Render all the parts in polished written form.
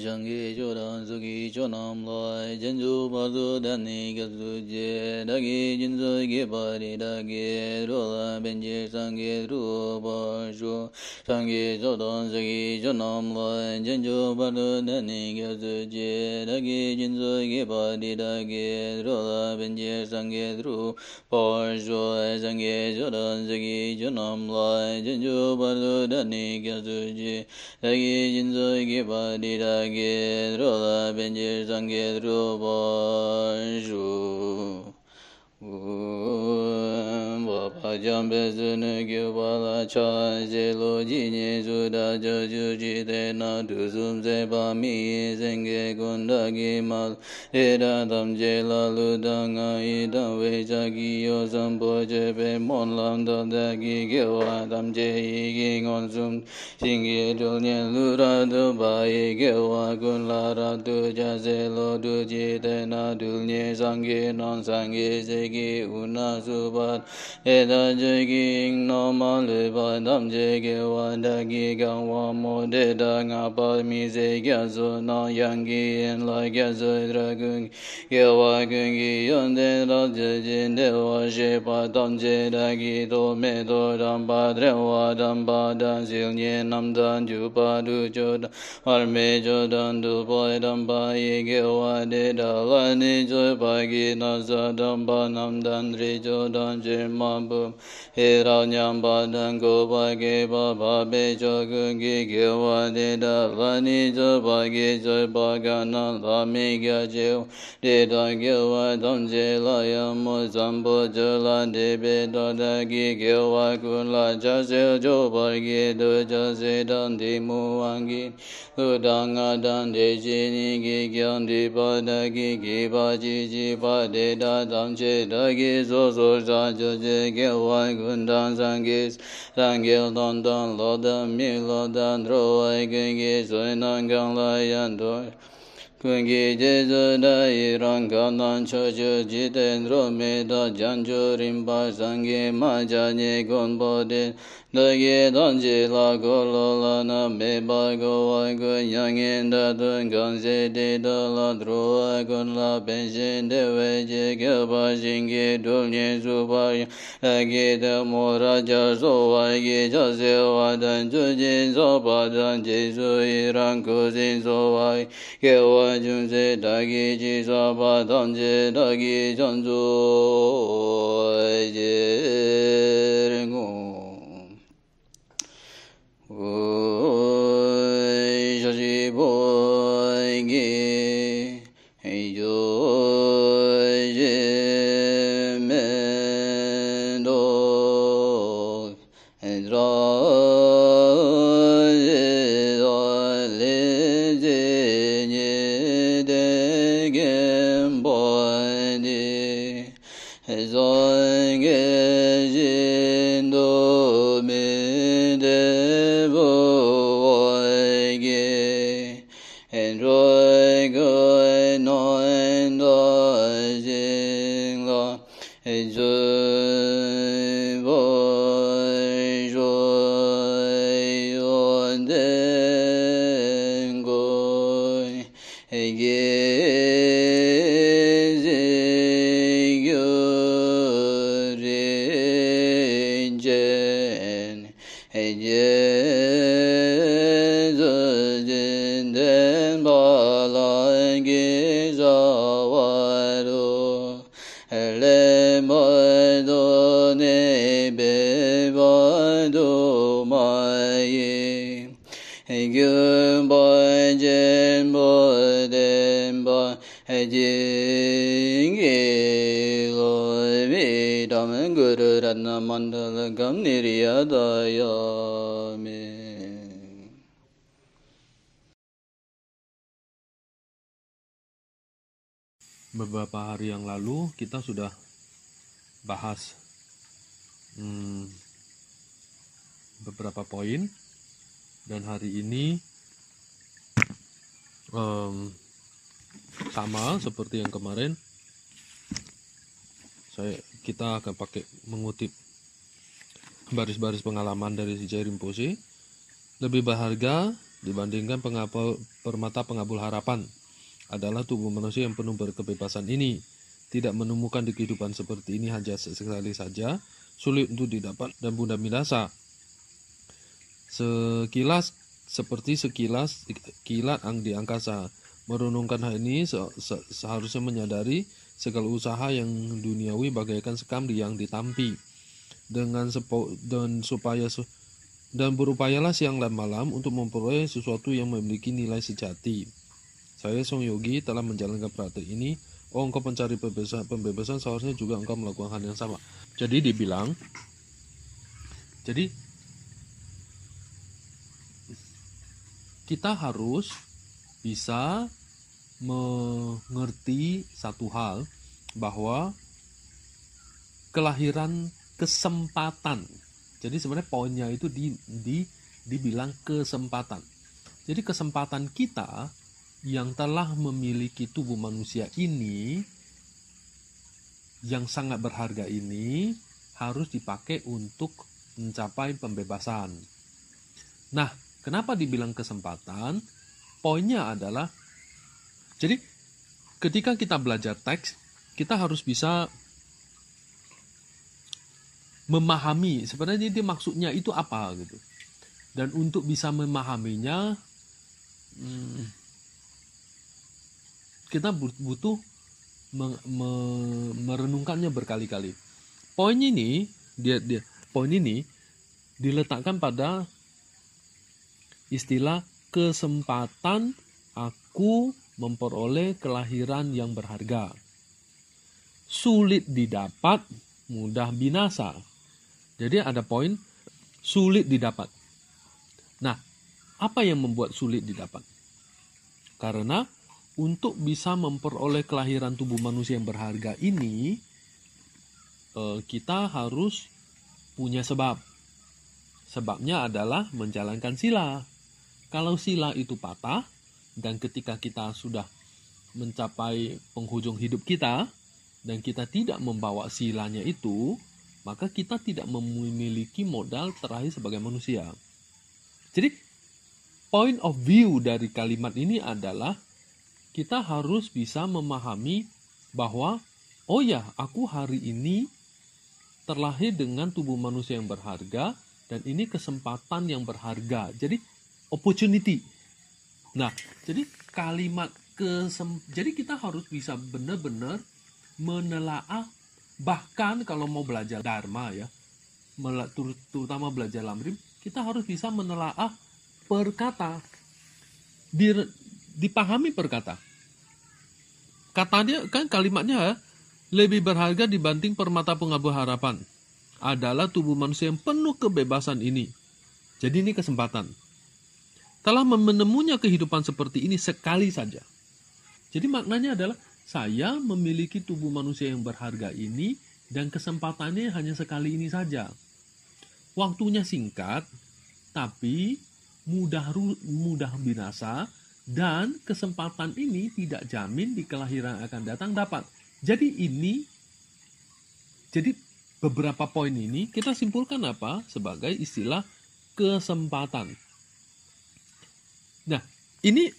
Shangi Jodan Sugi Chonam Lai Janju Bazu Dani Gazu Je Dagi Jinzu Gipari Dagi Rola Benji Sangi Rupa Shu Shangi Jodan Sugi Chonam Lai Janju Bazu Dani Gazu Je Dagi Jinzu Gipari Dagi Rola Benji Sangi Rupa Shu Shangi Jodan Sugi Chonam Lai Janju Bazu Dani Gazu Je Dagi Jinzu Gipari Dagi Rola Benji Sangi Rupa Shu Wapa Jambe Sunu Gyupala Cha Zelo Jini Suda Joju Jite Na Dusum Sepa Mi Senge Kundagi Mal Eda Tam Jela Ludanga Ida Veja Giyo Sampo Jepe Mon Lam Tam Dagi Gyewa Tam Je Igi Ngon Sum Singi Dulnyen Lura Duba Gyewa Kun Lara Tu Jazelo Du Jite Na Dulnye Sangi Non Sangi Segi Una Subat Eda Jegi Noma Leba Dam Jegi Wadagi Gawa Modeda Ngapa Mise Gyazo Na Yangi En La Gyazo Dragung Gyawa Gungi Yonde Raja Jindewa Shepa Tam Jedagi To Me To Damba Drewa Damba Dan Silnye Namdan Jupa Du Jodan Arme Jodan Du Boy Damba Yegewa Deda Lani Joy Bagi Nasa Damba Namdan Jodan Jemabum Hira Nyamba Dan Gopa Geba Babe Jogungi Gyewa Deda Lani Joy Bagi Joy Bagana Lami Gyajeo Deda Gyewa Damje Layamo Zambo Jola Debe Dodagi Gyewa Kunla Jase Jo Bagi Do Jase Dan Dimu Wangi Udanga Dan Dejini Gigyan Dipa Dagi Giba Jiji Pa Deda Damje Dagi Zozo Jajoje Gyewa Gundan Sangis Sangil Dondan Lodan Mi Lodan Roai Gungi Soinan Ganglayan Doi Kungi Jesu Dai Ranganan Chojo Jiten Romeda Janjo Rimba Sangi Majanye Gonbode Dagi Danji La Golola Na Meba Goa Gun Yangin Datun Ganze De La Droa Gun La Benshin Dewe Jegaba Jingi Dulnye Subaya Dagi De Moraja Soa Gi Jase Wadan Jujin Sopa Dan Jesu Iran Kuzin Soa Gewa Junse Dagi Jisaba Damje Dagi Janjo Jeringu Shashi Boy Gi Heijo Jemendo Endra Beberapa hari yang lalu kita sudah bahas beberapa poin, dan hari ini sama seperti yang kemarin, kita akan mengutip baris-baris pengalaman dari si Jai Rinpoche Lebih berharga dibandingkan permata pengabul harapan adalah tubuh manusia yang penuh berkebebasan ini. Tidak menemukan di kehidupan seperti ini hanya sekali saja, sulit untuk didapat dan mudah binasa. Seperti sekilas kilat di angkasa. Merenungkan hal ini seharusnya menyadari segala usaha yang duniawi bagaikan sekam yang ditampi. Dan berupayalah siang dan malam untuk memperoleh sesuatu yang memiliki nilai sejati. Saya Song Yogi telah menjalankan praktek ini. Oh, engkau pencari pembebasan, seharusnya juga engkau melakukan hal yang sama. Jadi dibilang, kita harus bisa mengerti satu hal, bahwa kelahiran kesempatan. Jadi sebenarnya poinnya itu dibilang kesempatan. Jadi kesempatan kita yang telah memiliki tubuh manusia ini, yang sangat berharga ini, harus dipakai untuk mencapai pembebasan. Nah, kenapa dibilang kesempatan? Poinnya adalah, jadi ketika kita belajar teks, kita harus bisa memahami sebenarnya dia maksudnya itu apa gitu. Dan untuk bisa memahaminya, kita butuh merenungkannya berkali-kali. Poin ini diletakkan pada istilah kesempatan aku memperoleh kelahiran yang berharga. Sulit didapat, mudah binasa. Jadi ada poin sulit didapat. Nah, apa yang membuat sulit didapat? Karena untuk bisa memperoleh kelahiran tubuh manusia yang berharga ini, kita harus punya sebab. Sebabnya adalah menjalankan sila. Kalau sila itu patah, dan ketika kita sudah mencapai penghujung hidup kita, dan kita tidak membawa silanya itu, maka kita tidak memiliki modal terakhir sebagai manusia. Jadi, point of view dari kalimat ini adalah kita harus bisa memahami bahwa, oh ya, aku hari ini terlahir dengan tubuh manusia yang berharga, dan ini kesempatan yang berharga. Jadi, opportunity. Nah, jadi jadi kita harus bisa benar-benar menelaah, bahkan kalau mau belajar Dharma ya, terutama belajar Lamrim, kita harus bisa menelaah perkata, dipahami perkata. Katanya kan kalimatnya lebih berharga dibanding permata pengabul harapan adalah tubuh manusia yang penuh kebebasan ini. Jadi ini kesempatan. Telah menemunya kehidupan seperti ini sekali saja. Jadi maknanya adalah saya memiliki tubuh manusia yang berharga ini dan kesempatannya hanya sekali ini saja. Waktunya singkat, tapi mudah binasa, dan kesempatan ini tidak jamin di kelahiran akan datang dapat. Jadi beberapa poin ini kita simpulkan apa? Sebagai istilah kesempatan. Nah, ini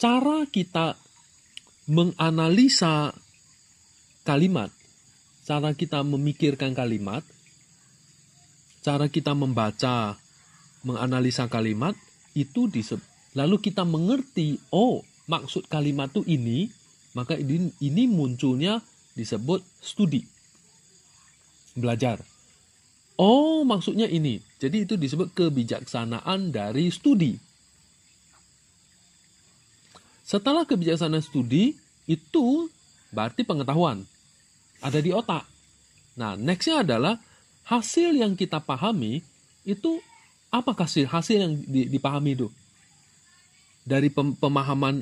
cara kita menganalisa kalimat, cara kita memikirkan kalimat, cara kita membaca, menganalisa kalimat, itu lalu kita mengerti, oh maksud kalimat itu ini, maka ini munculnya disebut studi, belajar. Oh maksudnya ini, jadi itu disebut kebijaksanaan dari studi. Setelah kebijaksanaan studi, itu berarti pengetahuan. Ada di otak. Nah, nextnya adalah hasil yang kita pahami, itu apa hasil yang dipahami itu? Dari pemahaman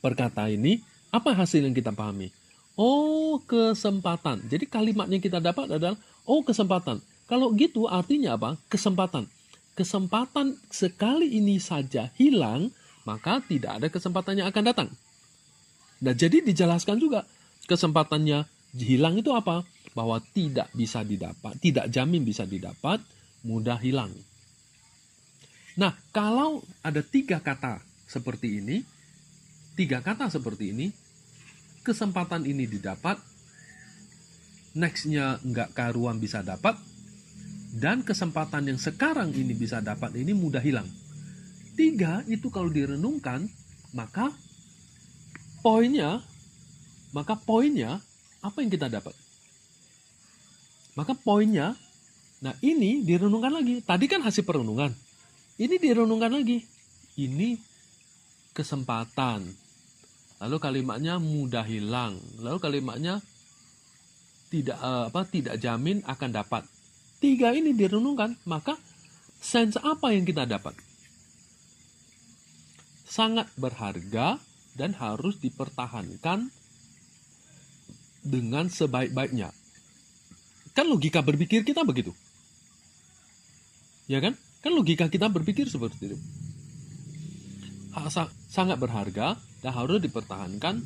perkata ini, apa hasil yang kita pahami? Oh, kesempatan. Jadi kalimat yang kita dapat adalah, oh kesempatan. Kalau gitu artinya apa? Kesempatan. Kesempatan sekali ini saja hilang, maka tidak ada kesempatan yang akan datang. Nah, jadi dijelaskan juga kesempatannya hilang itu apa? Bahwa tidak bisa didapat, tidak jamin bisa didapat, mudah hilang. Nah, kalau ada 3 kata seperti ini, kesempatan ini didapat, nextnya nggak karuan bisa dapat, dan kesempatan yang sekarang ini bisa dapat ini mudah hilang. 3 itu kalau direnungkan, maka poinnya apa yang kita dapat? Maka poinnya, nah ini direnungkan lagi. Tadi kan hasil perenungan. Ini direnungkan lagi. Ini kesempatan. Lalu kalimatnya mudah hilang. Lalu kalimatnya tidak jamin akan dapat. 3 ini direnungkan, maka sense apa yang kita dapat? Sangat berharga dan harus dipertahankan dengan sebaik-baiknya. Kan logika berpikir kita begitu. Ya kan? Kan logika kita berpikir seperti itu. Sangat berharga dan harus dipertahankan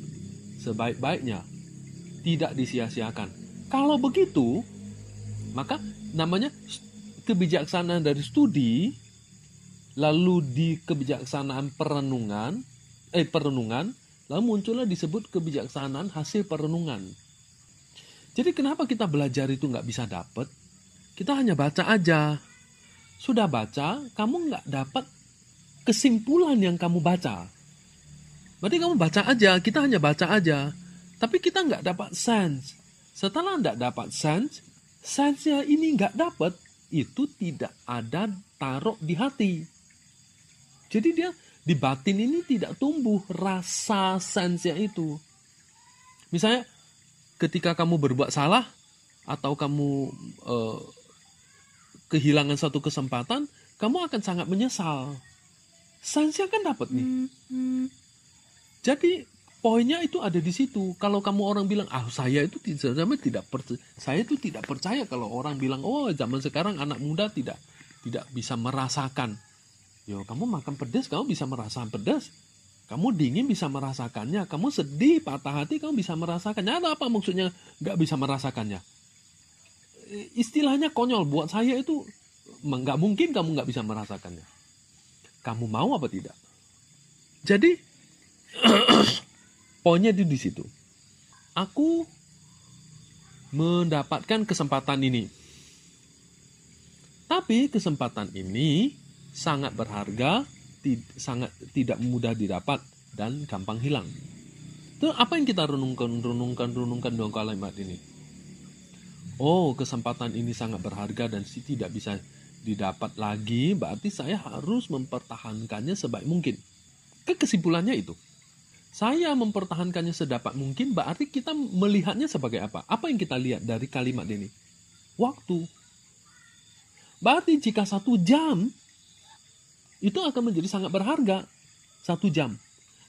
sebaik-baiknya. Tidak disia-siakan. Kalau begitu, maka namanya kebijaksanaan dari studi, lalu di kebijaksanaan perenungan, lalu muncullah disebut kebijaksanaan hasil perenungan. Jadi kenapa kita belajar itu nggak bisa dapat? Kita hanya baca aja. Sudah baca, kamu nggak dapat kesimpulan yang kamu baca. Berarti kamu baca aja, kita hanya baca aja. Tapi kita nggak dapat sense. Setelah nggak dapat sense-nya ini nggak dapat, itu tidak ada taruh di hati. Jadi dia di batin ini tidak tumbuh rasa sense-nya itu. Misalnya ketika kamu berbuat salah, atau kamu kehilangan satu kesempatan, kamu akan sangat menyesal. Sense-nya kan dapat nih. Jadi poinnya itu ada di situ. Kalau kamu orang bilang, saya itu tidak percaya kalau orang bilang, zaman sekarang anak muda tidak bisa merasakan. Yo, kamu makan pedas, kamu bisa merasakan pedas. Kamu dingin bisa merasakannya. Kamu sedih, patah hati, kamu bisa merasakannya. Ada apa maksudnya nggak bisa merasakannya? Istilahnya konyol. Buat saya itu nggak mungkin kamu nggak bisa merasakannya. Kamu mau apa tidak? Jadi poinnya di situ. Aku mendapatkan kesempatan ini. Tapi kesempatan ini sangat berharga, sangat tidak mudah didapat, dan gampang hilang. Itu apa yang kita renungkan dengan kalimat ini? Kesempatan ini sangat berharga dan tidak bisa didapat lagi, berarti saya harus mempertahankannya sebaik mungkin. Kesimpulannya itu. Saya mempertahankannya sedapat mungkin, berarti kita melihatnya sebagai apa? Apa yang kita lihat dari kalimat ini? Waktu. Berarti jika 1 jam, itu akan menjadi sangat berharga. 1 jam.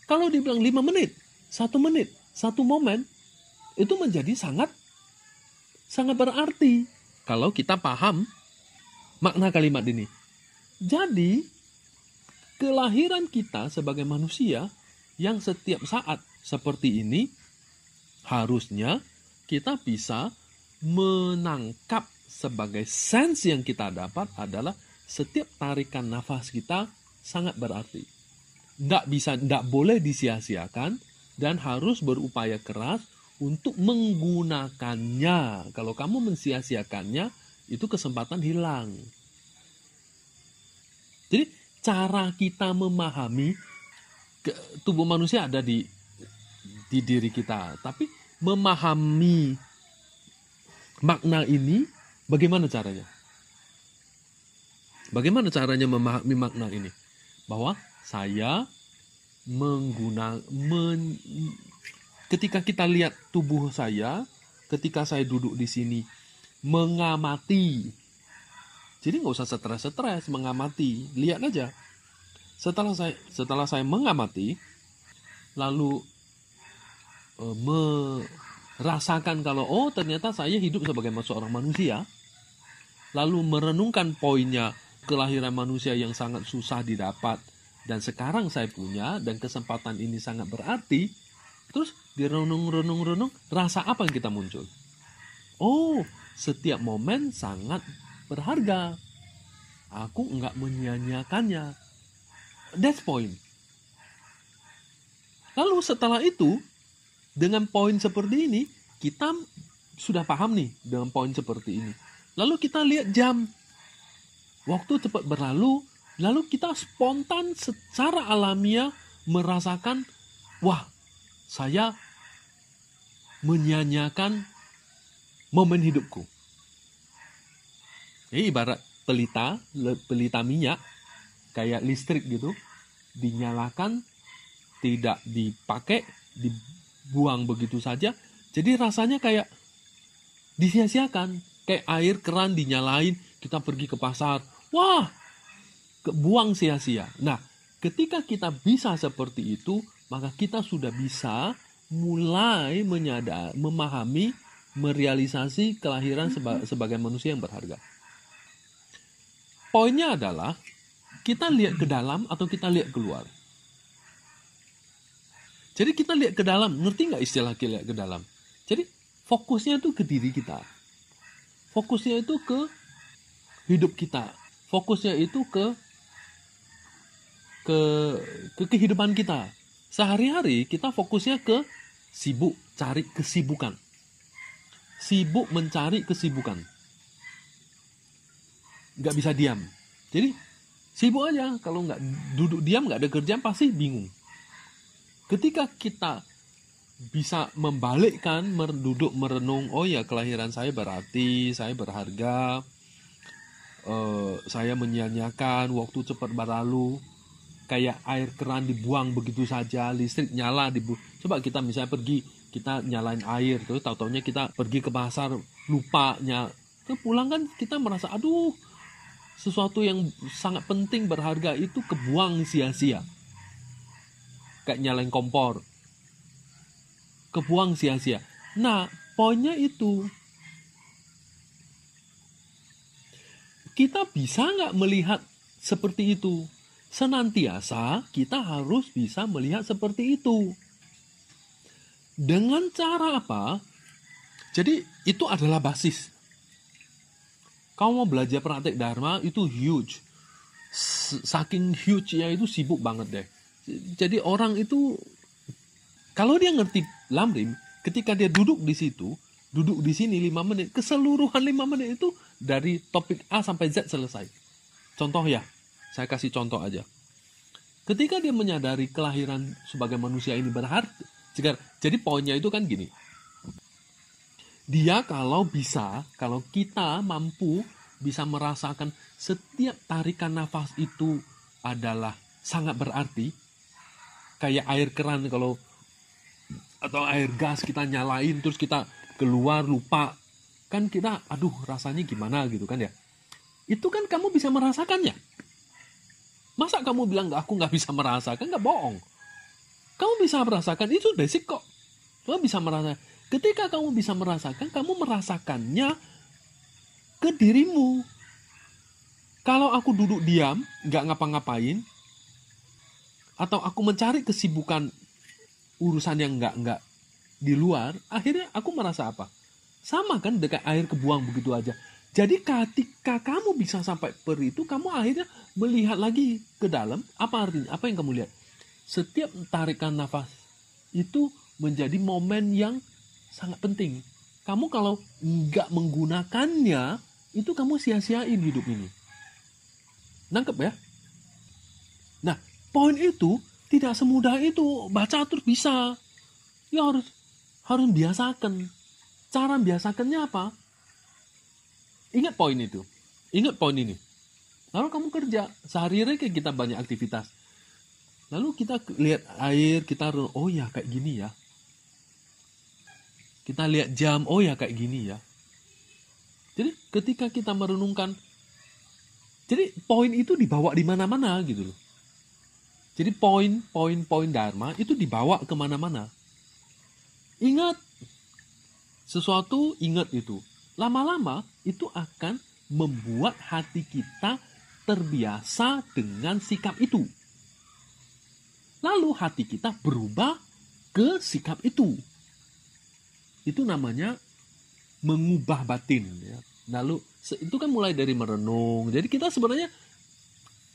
Kalau dibilang 5 menit, 1 menit, 1 momen, itu menjadi sangat berarti. Kalau kita paham makna kalimat ini. Jadi, kelahiran kita sebagai manusia yang setiap saat seperti ini, harusnya kita bisa menangkap sebagai sense yang kita dapat adalah setiap tarikan nafas kita sangat berarti. Nggak boleh disia-siakan dan harus berupaya keras untuk menggunakannya. Kalau kamu mensia-siakannya, itu kesempatan hilang. Jadi cara kita memahami tubuh manusia ada di diri kita, tapi memahami makna ini bagaimana caranya? Bagaimana caranya memahami makna ini? Bahwa saya ketika kita lihat tubuh saya, ketika saya duduk di sini mengamati. Jadi nggak usah stres, mengamati, lihat aja. Setelah saya mengamati, lalu merasakan kalau ternyata saya hidup sebagai seorang manusia, lalu merenungkan poinnya kelahiran manusia yang sangat susah didapat dan sekarang saya punya dan kesempatan ini sangat berarti, terus direnung, rasa apa yang kita muncul? Setiap momen sangat berharga. aku nggak menyia-nyiakannya. That's point. Lalu setelah itu, dengan poin seperti ini, kita sudah paham nih dengan poin seperti ini. Lalu kita lihat jam. Waktu cepat berlalu, lalu kita spontan secara alamiah merasakan, wah, saya menyia-nyiakan momen hidupku. Ini ibarat pelita minyak, kayak listrik gitu, dinyalakan, tidak dipakai, dibuang begitu saja. Jadi rasanya kayak disia-siakan. Kayak air keran dinyalain, kita pergi ke pasar. Wah, buang sia-sia. Nah, ketika kita bisa seperti itu, maka kita sudah bisa mulai memahami, merealisasi kelahiran sebagai manusia yang berharga. Poinnya adalah, kita lihat ke dalam atau kita lihat keluar. Jadi kita lihat ke dalam, ngerti nggak istilah lihat ke dalam? Jadi fokusnya itu ke diri kita. Fokusnya itu ke hidup kita. Fokusnya itu ke kehidupan kita. Sehari-hari kita fokusnya ke sibuk cari kesibukan. Sibuk mencari kesibukan. Nggak bisa diam. Jadi sibuk aja. Kalau nggak duduk diam, nggak ada kerjaan, pasti bingung. Ketika kita bisa membalikkan, duduk merenung, oh ya kelahiran saya berarti, saya berharga, saya menyia-nyiakan, waktu cepat berlalu, kayak air keran dibuang begitu saja, listrik nyala, coba kita misalnya pergi, kita nyalain air, terus tahu-taunya kita pergi ke pasar, lupa terus pulang kan kita merasa, aduh, sesuatu yang sangat penting, berharga itu kebuang sia-sia. Kayak nyalain kompor, kebuang sia-sia. Nah, poinnya itu, kita bisa nggak melihat seperti itu? Senantiasa kita harus bisa melihat seperti itu. Dengan cara apa? Jadi itu adalah basis. Kamu mau belajar praktek Dharma itu huge. Saking huge-nya itu sibuk banget deh. Jadi orang itu, kalau dia ngerti Lamrim, ketika dia duduk di situ, duduk di sini 5 menit, keseluruhan 5 menit itu dari topik A sampai Z selesai. Contoh ya, saya kasih contoh aja. Ketika dia menyadari kelahiran sebagai manusia ini berharga, jadi poinnya itu kan gini. Dia kalau kita mampu bisa merasakan setiap tarikan nafas itu adalah sangat berarti, kayak air keran atau air gas kita nyalain terus kita keluar lupa, kan kita aduh rasanya gimana gitu kan ya. Itu kan kamu bisa merasakannya. Masa kamu bilang aku nggak bisa merasakan? Nggak, bohong. Kamu bisa merasakan, itu basic kok. Kamu bisa merasakan. Ketika kamu bisa merasakan, kamu merasakannya ke dirimu. Kalau aku duduk diam, nggak ngapa-ngapain, atau aku mencari kesibukan urusan yang nggak di luar, akhirnya aku merasa apa? Sama kan, dekat air kebuang begitu aja. Jadi ketika kamu bisa sampai itu, kamu akhirnya melihat lagi ke dalam. Apa artinya? Apa yang kamu lihat? Setiap tarikan nafas itu menjadi momen yang sangat penting. Kamu kalau nggak menggunakannya, itu kamu sia-siain hidup ini. Nangkep ya? Nah, poin itu tidak semudah itu. Baca terus bisa. Ya harus biasakan. Cara biasakannya apa? Ingat poin itu. Ingat poin ini. Lalu kamu kerja. Sehari-hari kayak kita banyak aktivitas. Lalu kita lihat air, kita oh ya kayak gini ya. Kita lihat jam, oh ya kayak gini ya. Jadi ketika kita merenungkan, jadi poin itu dibawa di mana-mana gitu loh. Jadi poin Dharma itu dibawa kemana-mana. Ingat sesuatu, ingat itu. Lama-lama itu akan membuat hati kita terbiasa dengan sikap itu. Lalu hati kita berubah ke sikap itu. Itu namanya mengubah batin. Ya. Lalu itu kan mulai dari merenung. Jadi kita sebenarnya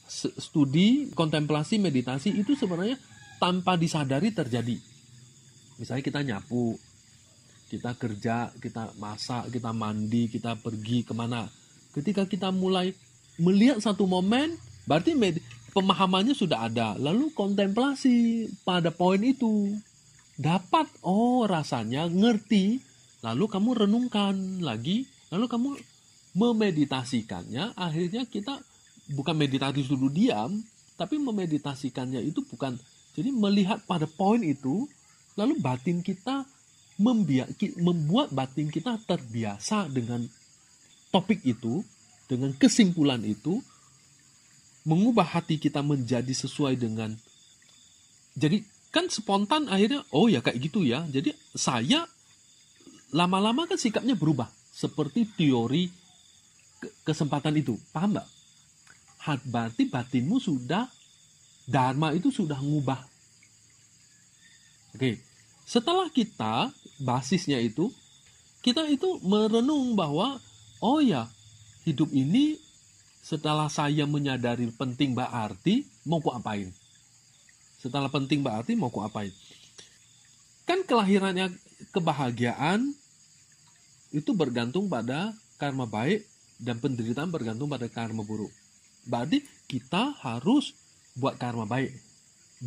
studi, kontemplasi, meditasi itu sebenarnya tanpa disadari terjadi. Misalnya kita nyapu, kita kerja, kita masak, kita mandi, kita pergi kemana. Ketika kita mulai melihat satu momen, berarti pemahamannya sudah ada. Lalu kontemplasi pada poin itu. Dapat, rasanya ngerti. Lalu kamu renungkan lagi. Lalu kamu memeditasikannya. Akhirnya kita bukan meditasi dulu diam, tapi memeditasikannya itu bukan. Jadi melihat pada poin itu, lalu batin kita membuat batin kita terbiasa dengan topik itu, dengan kesimpulan itu, mengubah hati kita menjadi sesuai dengan. Jadi kan spontan akhirnya, ya kayak gitu ya. Jadi saya lama-lama kan sikapnya berubah. Seperti teori kesempatan itu. Paham nggak? Berarti batinmu sudah, dharma itu sudah ngubah. Oke. Setelah kita, basisnya itu, kita itu merenung bahwa, hidup ini setelah saya menyadari penting berarti, mau ku apain? Setelah penting berarti, mau ku apain? Kan kelahirannya kebahagiaan itu bergantung pada karma baik dan penderitaan bergantung pada karma buruk. Berarti kita harus buat karma baik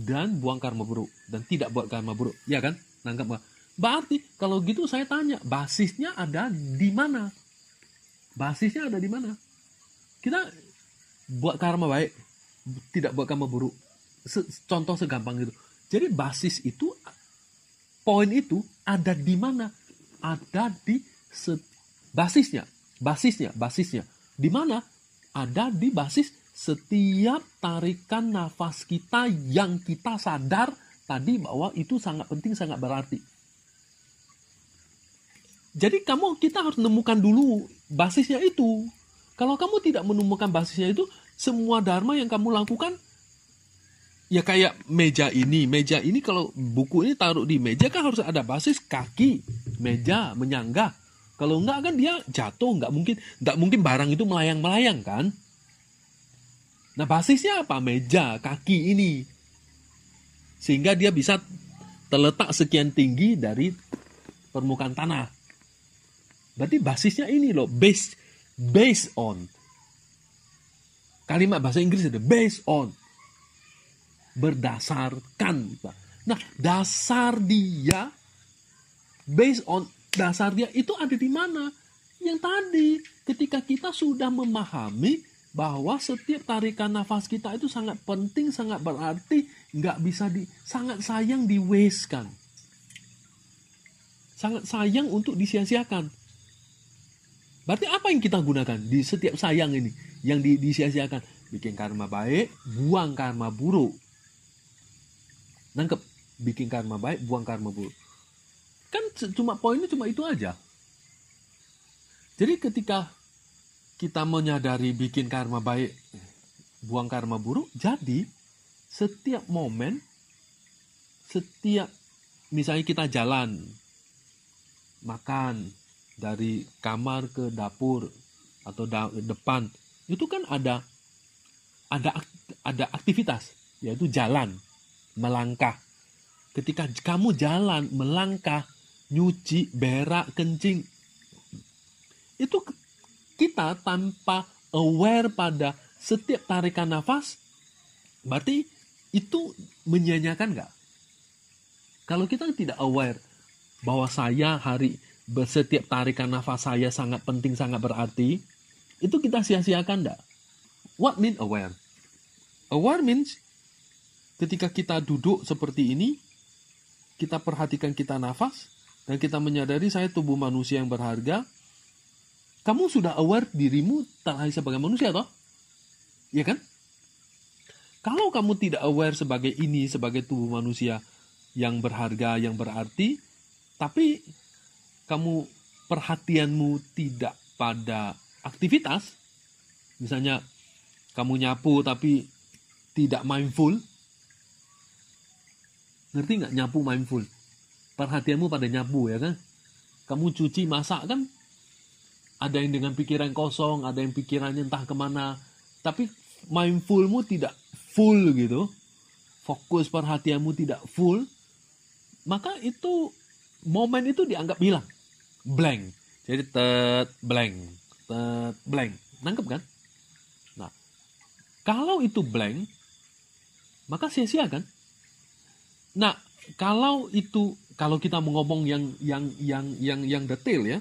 dan buang karma buruk. Dan tidak buat karma buruk. Ya kan? Nangkap nggak? Berarti kalau gitu saya tanya, basisnya ada di mana? Basisnya ada di mana? Kita buat karma baik, tidak buat karma buruk. Contoh segampang itu. Jadi basis itu, poin itu ada di mana? Ada di basisnya. Di mana? Ada di basis setiap tarikan nafas kita yang kita sadar tadi bahwa itu sangat penting, sangat berarti. Jadi kita harus menemukan dulu basisnya itu. Kalau kamu tidak menemukan basisnya itu, semua dharma yang kamu lakukan, ya kayak meja ini. Meja ini kalau buku ini taruh di meja kan harus ada basis kaki, meja, menyangga. Kalau enggak kan dia jatuh, enggak mungkin barang itu melayang-melayang kan. Nah basisnya apa? Meja, kaki ini. Sehingga dia bisa terletak sekian tinggi dari permukaan tanah. Berarti basisnya ini loh, based on. Kalimat bahasa Inggris itu based on. Berdasarkan. Nah, dasar dia, based on, dasar dia itu ada di mana? Yang tadi, ketika kita sudah memahami bahwa setiap tarikan nafas kita itu sangat penting, sangat berarti, nggak bisa sangat sayang di-waste-kan. Sangat sayang untuk disia-siakan. Berarti apa yang kita gunakan di setiap sayang ini? Yang disia-siakan. Bikin karma baik, buang karma buruk. Nangkep? Bikin karma baik, buang karma buruk. Kan poinnya cuma itu aja. Jadi ketika kita menyadari bikin karma baik, buang karma buruk, jadi setiap momen, misalnya kita jalan, makan, dari kamar ke dapur atau depan, itu kan ada aktivitas, yaitu jalan, melangkah. Ketika kamu jalan, melangkah, nyuci, berak, kencing, itu kita tanpa aware pada setiap tarikan nafas, berarti itu menyia-nyiakan nggak? Kalau kita tidak aware bahwa setiap tarikan nafas saya sangat penting, sangat berarti, itu kita sia-siakan nggak? What mean aware? Aware means ketika kita duduk seperti ini, kita perhatikan kita nafas, dan kita menyadari saya tubuh manusia yang berharga. Kamu sudah aware dirimu terlahir sebagai manusia, toh? Iya kan? Kalau kamu tidak aware sebagai ini, sebagai tubuh manusia yang berharga, yang berarti, tapi kamu perhatianmu tidak pada aktivitas, misalnya kamu nyapu tapi tidak mindful, ngerti nggak nyapu mindful? Perhatianmu pada nyapu, ya kan? Kamu cuci, masak kan? Ada yang dengan pikiran kosong, ada yang pikirannya entah kemana. Tapi mindfulmu tidak full gitu, fokus perhatianmu tidak full, maka itu momen itu dianggap hilang, blank. Jadi blank. Nangkep kan? Nah, kalau itu blank, maka sia-sia kan? Nah, kalau kita mau ngomong yang detail ya.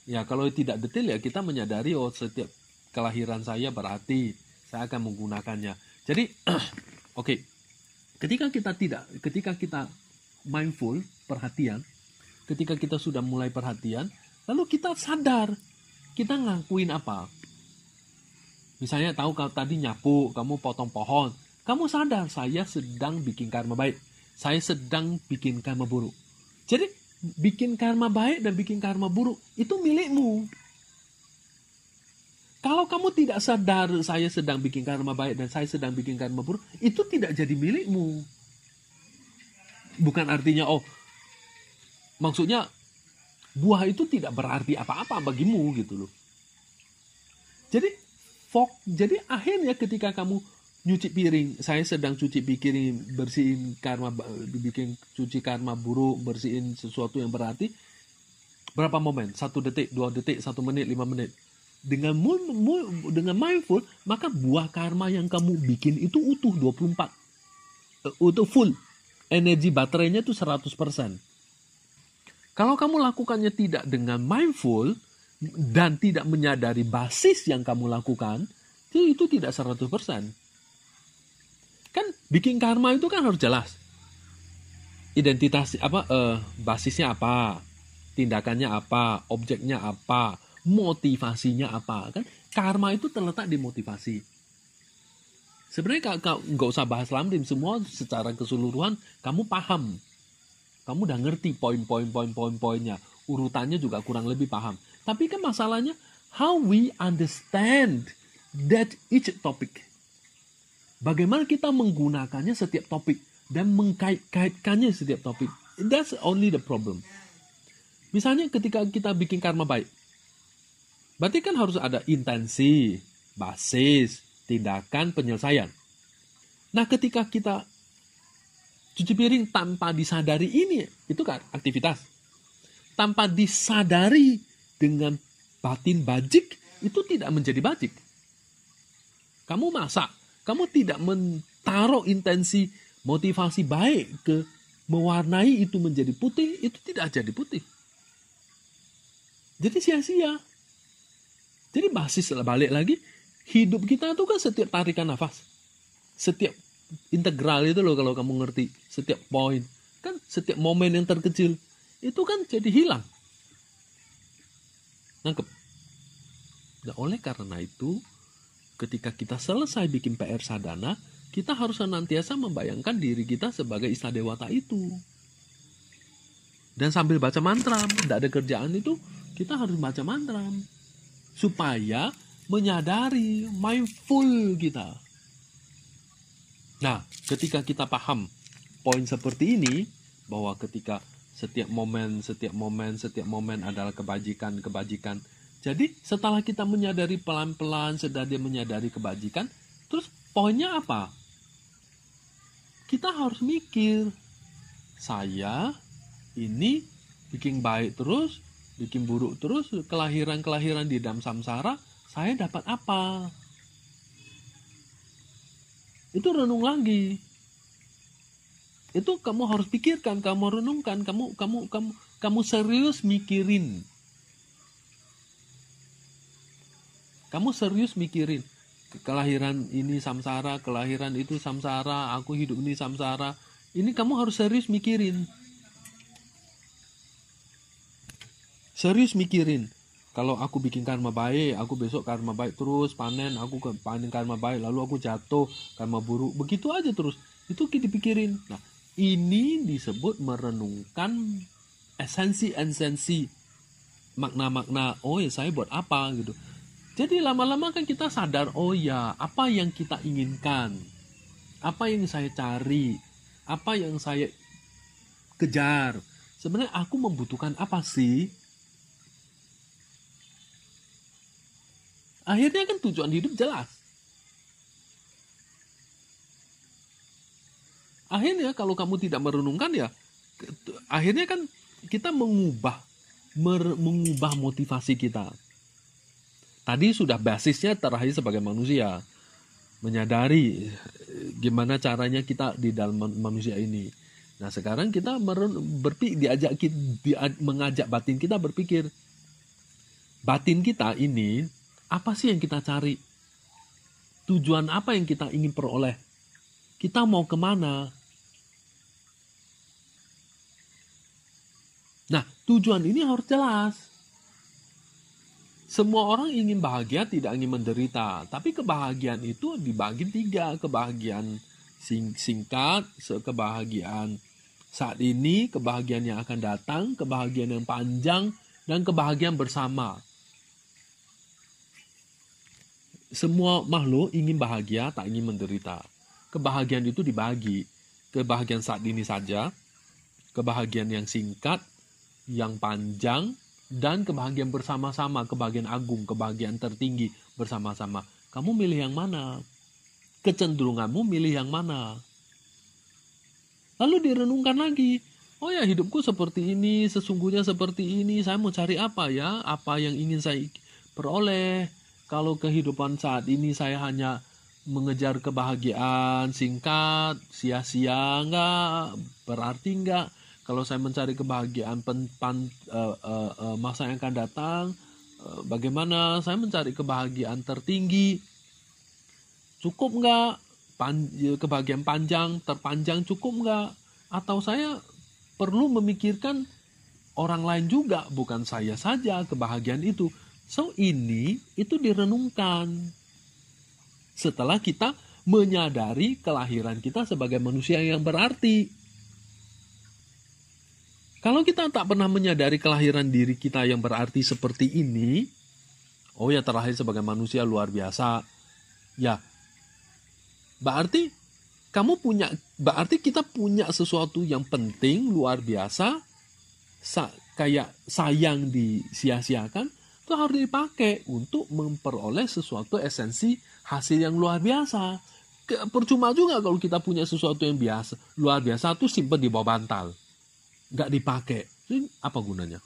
Ya, kalau tidak detail ya kita menyadari setiap kelahiran saya berarti saya akan menggunakannya. Jadi oke. Ketika kita mindful, perhatian, ketika kita sudah mulai perhatian, lalu kita sadar kita ngelakuin apa. Misalnya tahu kalau tadi nyapu, kamu potong pohon, kamu sadar saya sedang bikin karma baik. Saya sedang bikin karma buruk. Jadi bikin karma baik dan bikin karma buruk itu milikmu. Kalau kamu tidak sadar saya sedang bikin karma baik dan saya sedang bikin karma buruk, itu tidak jadi milikmu. Bukan artinya maksudnya buah itu tidak berarti apa-apa bagimu gitu loh. Jadi akhirnya ketika kamu nyuci piring, saya sedang cuci piring, bersihin karma, bikin cuci karma buruk, bersihin sesuatu yang berarti. Berapa momen? 1 detik, 2 detik, 1 menit, 5 menit. Dengan mindful, maka buah karma yang kamu bikin itu utuh 24. Utuh full. Energi baterainya itu 100%. Kalau kamu lakukannya tidak dengan mindful dan tidak menyadari basis yang kamu lakukan, itu tidak 100%. Kan bikin karma itu kan harus jelas. Identitas basisnya apa? Tindakannya apa? Objeknya apa? Motivasinya apa? Kan karma itu terletak di motivasi. Sebenarnya kalau nggak usah bahas lamrim, semua secara keseluruhan kamu paham. Kamu udah ngerti poin-poinnya. Urutannya juga kurang lebih paham. Tapi kan masalahnya how we understand that each topic. Bagaimana kita menggunakannya setiap topik dan mengkait-kaitkannya setiap topik. That's only the problem. Misalnya ketika kita bikin karma baik, berarti kan harus ada intensi, basis, tindakan, penyelesaian. Nah, ketika kita cuci piring tanpa disadari ini, itu kan aktivitas. Tanpa disadari dengan batin bajik, itu tidak menjadi bajik. Kamu masak, kamu tidak menaruh intensi motivasi baik ke mewarnai itu menjadi putih, itu tidak jadi putih. Jadi sia-sia. Jadi basis balik lagi, hidup kita itu kan setiap tarikan nafas. Setiap integral itu loh kalau kamu ngerti. Setiap poin. Kan setiap momen yang terkecil, itu kan jadi hilang. Nangkep? Nah, oleh karena itu, ketika kita selesai bikin PR sadhana, kita harus senantiasa membayangkan diri kita sebagai Istadewata itu. Dan sambil baca mantra, tidak ada kerjaan itu, kita harus baca mantra. Supaya menyadari, mindful kita. Nah, ketika kita paham poin seperti ini, bahwa ketika setiap momen adalah kebajikan. Jadi setelah kita menyadari pelan-pelan, dia menyadari kebajikan, terus poinnya apa? Kita harus mikir, saya ini bikin baik terus, bikin buruk terus, kelahiran di dalam samsara, saya dapat apa? Itu renung lagi. Itu kamu harus pikirkan, kamu renungkan, kamu serius mikirin. Kamu serius mikirin. Kelahiran ini samsara, kelahiran itu samsara, aku hidup ini samsara. Ini kamu harus serius mikirin. Serius mikirin. Kalau aku bikin karma baik, aku besok karma baik terus, panen, aku panen karma baik, lalu aku jatuh, karma buruk. Begitu aja terus. Itu kita dipikirin. Nah, ini disebut merenungkan esensi, makna-makna, oh ya saya buat apa gitu. Jadi lama-lama kan kita sadar, oh ya, apa yang kita inginkan, apa yang saya cari, apa yang saya kejar. Sebenarnya aku membutuhkan apa sih? Akhirnya kan tujuan hidup jelas. Akhirnya kalau kamu tidak merenungkan ya, akhirnya kan kita mengubah motivasi kita. Tadi sudah basisnya terakhir sebagai manusia, menyadari gimana caranya kita di dalam manusia ini. Nah sekarang kita mengajak batin kita berpikir, batin kita ini apa sih yang kita cari? Tujuan apa yang kita ingin peroleh? Kita mau kemana? Nah tujuan ini harus jelas. Semua orang ingin bahagia, tidak ingin menderita. Tapi kebahagiaan itu dibagi 3. Kebahagiaan singkat, kebahagiaan saat ini, kebahagiaan yang akan datang, kebahagiaan yang panjang, dan kebahagiaan bersama. Semua makhluk ingin bahagia, tak ingin menderita. Kebahagiaan itu dibagi. Kebahagiaan saat ini saja, kebahagiaan yang singkat, yang panjang, dan kebahagiaan bersama-sama, kebahagiaan agung, kebahagiaan tertinggi bersama-sama. Kamu milih yang mana? Kecenderunganmu milih yang mana? Lalu direnungkan lagi. Oh ya, hidupku seperti ini, sesungguhnya seperti ini. Saya mau cari apa ya? Apa yang ingin saya peroleh? Kalau kehidupan saat ini saya hanya mengejar kebahagiaan singkat, sia-sia enggak? Berarti enggak? Kalau saya mencari kebahagiaan masa yang akan datang, bagaimana saya mencari kebahagiaan tertinggi? Cukup nggak? Kebahagiaan terpanjang cukup nggak? Atau saya perlu memikirkan orang lain juga, bukan saya saja kebahagiaan itu. So itu direnungkan. Setelah kita menyadari kelahiran kita sebagai manusia yang berarti. Kalau kita tak pernah menyadari kelahiran diri kita yang berarti seperti ini, oh ya terlahir sebagai manusia luar biasa, ya berarti kita punya sesuatu yang penting luar biasa, kayak sayang disia-siakan, itu harus dipakai untuk memperoleh sesuatu esensi hasil yang luar biasa. Percuma juga kalau kita punya sesuatu yang luar biasa itu simpen di bawah bantal. Nggak dipakai, ini apa gunanya?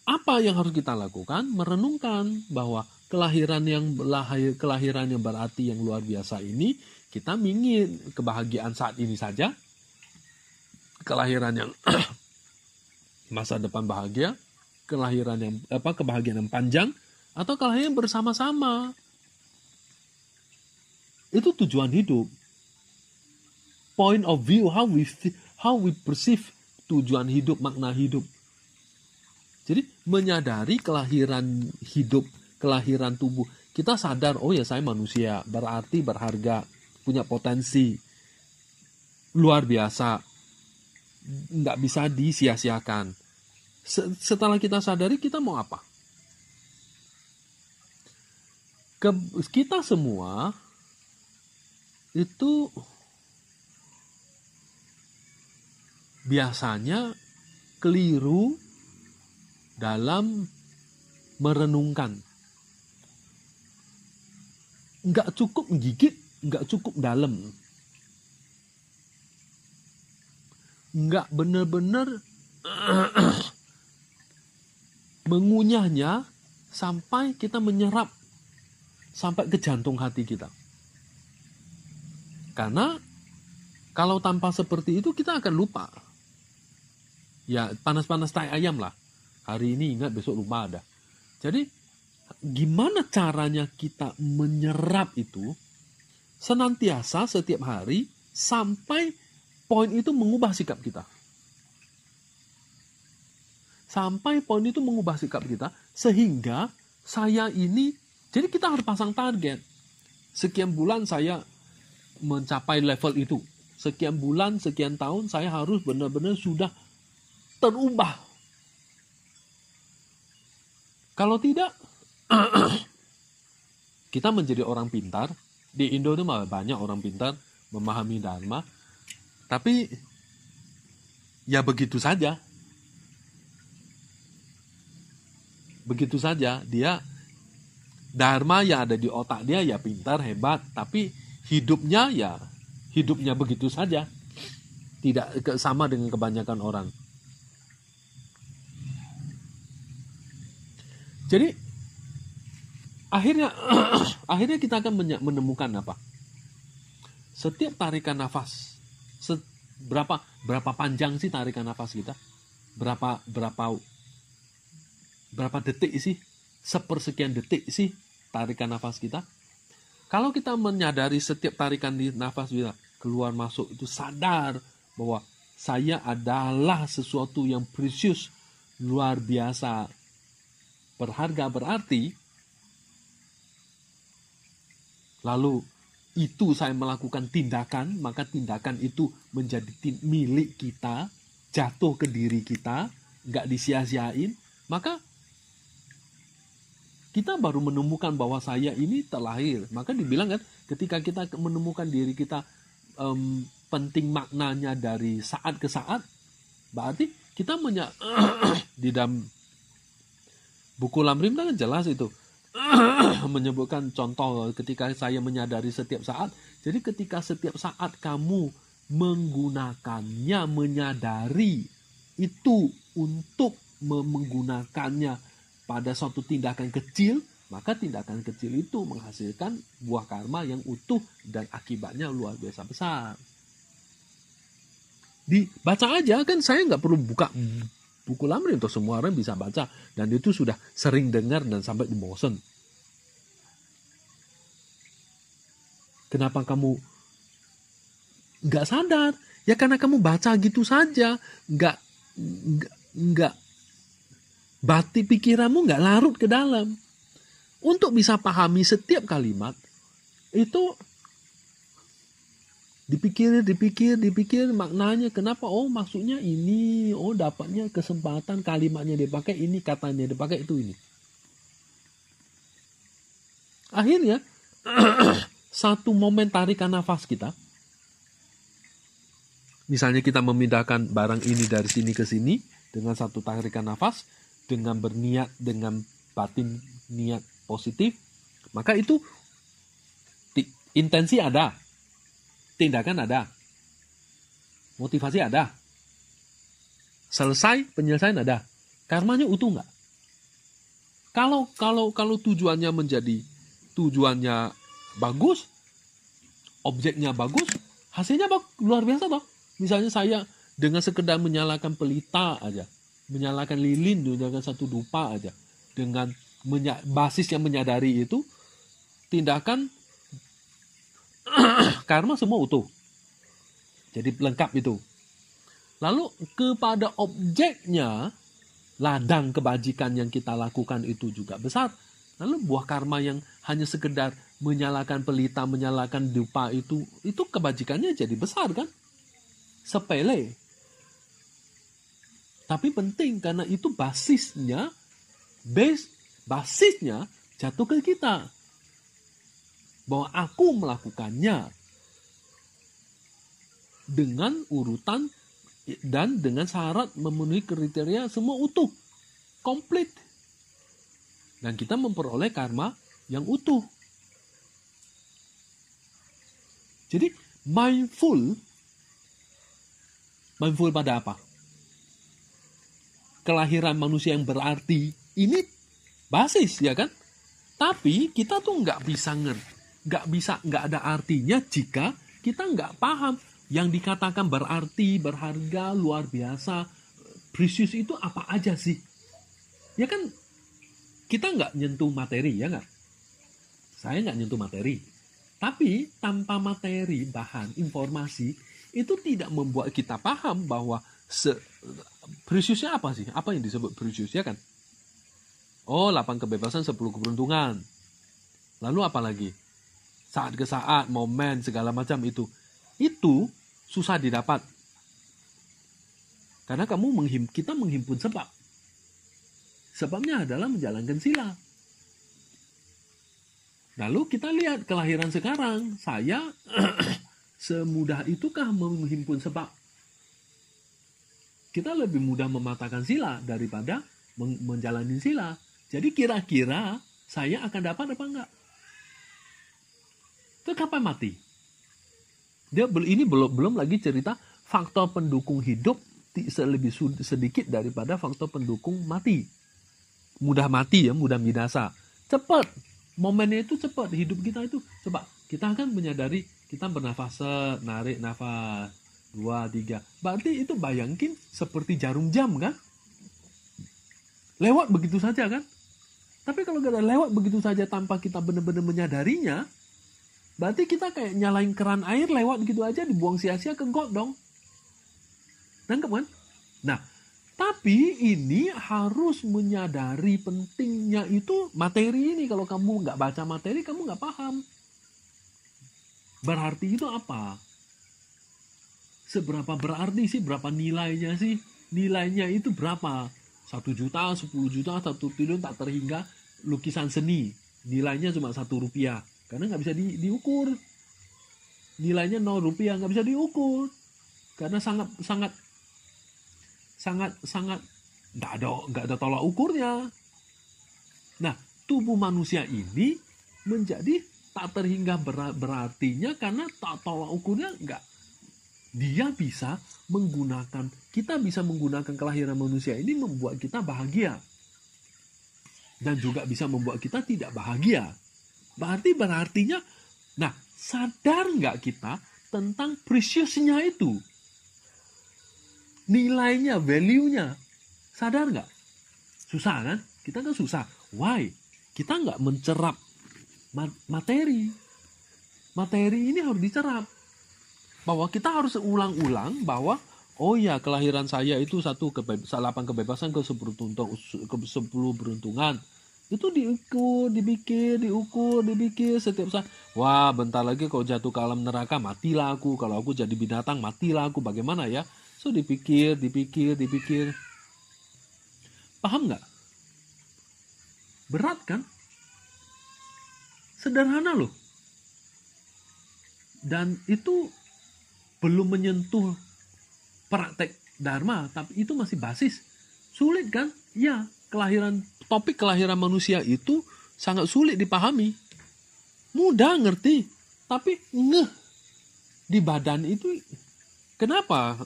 Apa yang harus kita lakukan? Merenungkan bahwa kelahiran yang berarti yang luar biasa ini, kita ingin kebahagiaan saat ini saja, kelahiran yang masa depan bahagia, kebahagiaan yang panjang, atau kelahiran bersama-sama. Itu tujuan hidup. Point of view, how we perceive tujuan hidup, makna hidup. Jadi menyadari kelahiran hidup, kelahiran tubuh. Kita sadar, oh ya saya manusia, berarti berharga, punya potensi. Luar biasa. Nggak bisa disia-siakan. Setelah kita sadari, kita mau apa? Kita semua itu biasanya keliru dalam merenungkan. Nggak cukup gigit, nggak cukup dalam. Nggak benar-benar mengunyahnya sampai kita menyerap sampai ke jantung hati kita. Karena kalau tanpa seperti itu kita akan lupa. Ya panas-panas tai ayam lah. Hari ini ingat, besok lupa ada. Jadi gimana caranya kita menyerap itu senantiasa setiap hari sampai poin itu mengubah sikap kita. Sampai poin itu mengubah sikap kita sehingga saya ini, jadi kita harus pasang target. Sekian bulan saya mencapai level itu. Sekian bulan, sekian tahun saya harus benar-benar sudah terubah. Kalau tidak, kita menjadi orang pintar. Di Indo itu banyak orang pintar memahami Dharma. Tapi ya begitu saja. Begitu saja. Dia Dharma yang ada di otak dia ya pintar, hebat. Tapi hidupnya ya hidupnya begitu saja. Tidak sama dengan kebanyakan orang. Jadi akhirnya kita akan menemukan apa? Setiap tarikan nafas, berapa panjang sih tarikan nafas kita? Berapa detik sih? Sepersekian detik sih tarikan nafas kita? Kalau kita menyadari setiap tarikan di nafas kita keluar masuk itu sadar bahwa saya adalah sesuatu yang precious, luar biasa, berharga, berarti, lalu itu saya melakukan tindakan, maka tindakan itu menjadi milik kita, jatuh ke diri kita, nggak disia-siain, maka kita baru menemukan bahwa saya ini terlahir. Maka dibilang kan, ketika kita menemukan diri kita penting maknanya dari saat ke saat, berarti kita di dalam buku Lamrim kan jelas itu menyebutkan contoh ketika saya menyadari setiap saat. Jadi ketika setiap saat kamu menggunakannya, menyadari itu untuk menggunakannya pada suatu tindakan kecil, maka tindakan kecil itu menghasilkan buah karma yang utuh dan akibatnya luar biasa besar. Dibaca aja kan, saya nggak perlu buka buku Lamrim, untuk semua orang bisa baca, dan itu sudah sering dengar dan sampai bosan. Kenapa kamu nggak sadar? Ya karena kamu baca gitu saja, nggak bati pikiranmu nggak larut ke dalam. Untuk bisa pahami setiap kalimat itu dipikir maknanya, kenapa, oh maksudnya ini, oh dapatnya kesempatan, kalimatnya dipakai ini, katanya dipakai itu ini. Akhirnya satu momen tarikan nafas kita, misalnya kita memindahkan barang ini dari sini ke sini dengan satu tarikan nafas, dengan berniat, dengan batin niat positif, maka itu intensi ada, tindakan ada, motivasi ada, selesai penyelesaian ada, karmanya utuh nggak? Kalau tujuannya bagus, objeknya bagus, hasilnya luar biasa toh. Misalnya saya dengan sekedar menyalakan pelita aja, menyalakan lilin dengan satu dupa aja, dengan basis yang menyadari itu, tindakan karma semua utuh. Jadi lengkap itu. Lalu kepada objeknya, ladang kebajikan yang kita lakukan itu juga besar. Lalu buah karma yang hanya sekedar menyalakan pelita, menyalakan dupa itu kebajikannya jadi besar kan? Sepele. Tapi penting karena itu basisnya jatuh ke kita. Bahwa aku melakukannya dengan urutan dan dengan syarat memenuhi kriteria semua utuh, komplit. Dan kita memperoleh karma yang utuh. Jadi mindful pada apa? Kelahiran manusia yang berarti ini basis, ya kan? Tapi kita tuh nggak ada artinya jika kita nggak paham yang dikatakan berarti, berharga, luar biasa, precious itu apa aja sih? Ya kan kita nggak nyentuh materi, ya nggak? Saya nggak nyentuh materi. Tapi tanpa materi, bahan, informasi, itu tidak membuat kita paham bahwa precious-nya apa sih? Apa yang disebut precious, ya kan? Oh, 8 kebebasan, 10 keberuntungan. Lalu apa lagi? Saat ke saat, momen, segala macam itu. Itu susah didapat. Karena kita menghimpun sebab. Sebabnya adalah menjalankan sila. Lalu kita lihat kelahiran sekarang. Saya semudah itukah menghimpun sebab? Kita lebih mudah mematahkan sila daripada menjalani sila. Jadi kira-kira saya akan dapat apa enggak? Itu kapan mati? Ini belum lagi cerita faktor pendukung hidup lebih sedikit daripada faktor pendukung mati. Mudah mati ya, mudah binasa. Cepat. Momennya itu cepat. Hidup kita itu cepat. Kita akan menyadari kita bernafas, narik nafas 2, 3. Berarti itu bayangin seperti jarum jam kan? Lewat begitu saja kan? Tapi kalau kita lewat begitu saja tanpa kita benar-benar menyadarinya, berarti kita kayak nyalain keran air lewat gitu aja, dibuang sia-sia ke got dong. Nangkep kan? Nah, tapi ini harus menyadari pentingnya itu materi ini. Kalau kamu nggak baca materi, kamu nggak paham. Berarti itu apa? Seberapa berarti sih? Berapa nilainya sih? Nilainya itu berapa? 1 juta, 10 juta, 1 triliun tak terhingga. Lukisan seni. Nilainya cuma Rp1. Karena nggak bisa diukur. Nilainya Rp0 nggak bisa diukur. Karena sangat nggak ada tolak ukurnya. Nah, tubuh manusia ini menjadi tak terhingga berartinya karena tak tolak ukurnya nggak. Kita bisa menggunakan kelahiran manusia ini membuat kita bahagia. Dan juga bisa membuat kita tidak bahagia. Berartinya, nah sadar nggak kita tentang precious-nya itu? Nilainya, value-nya. Sadar nggak? Susah kan? Kita kan susah. Why? Kita nggak mencerap materi. Materi ini harus dicerap. Bahwa kita harus ulang-ulang bahwa, oh ya kelahiran saya itu 8 kebebasan ke 10 beruntungan. Itu diukur, dipikir setiap saat. Wah, bentar lagi kalau jatuh ke alam neraka, matilah aku. Kalau aku jadi binatang, matilah aku. Bagaimana ya? So dipikir. Paham nggak? Berat kan? Sederhana loh. Dan itu belum menyentuh praktek dharma, tapi itu masih basis. Sulit kan? Ya, topik kelahiran manusia itu sangat sulit dipahami. Mudah ngerti, tapi ngeh di badan itu. Kenapa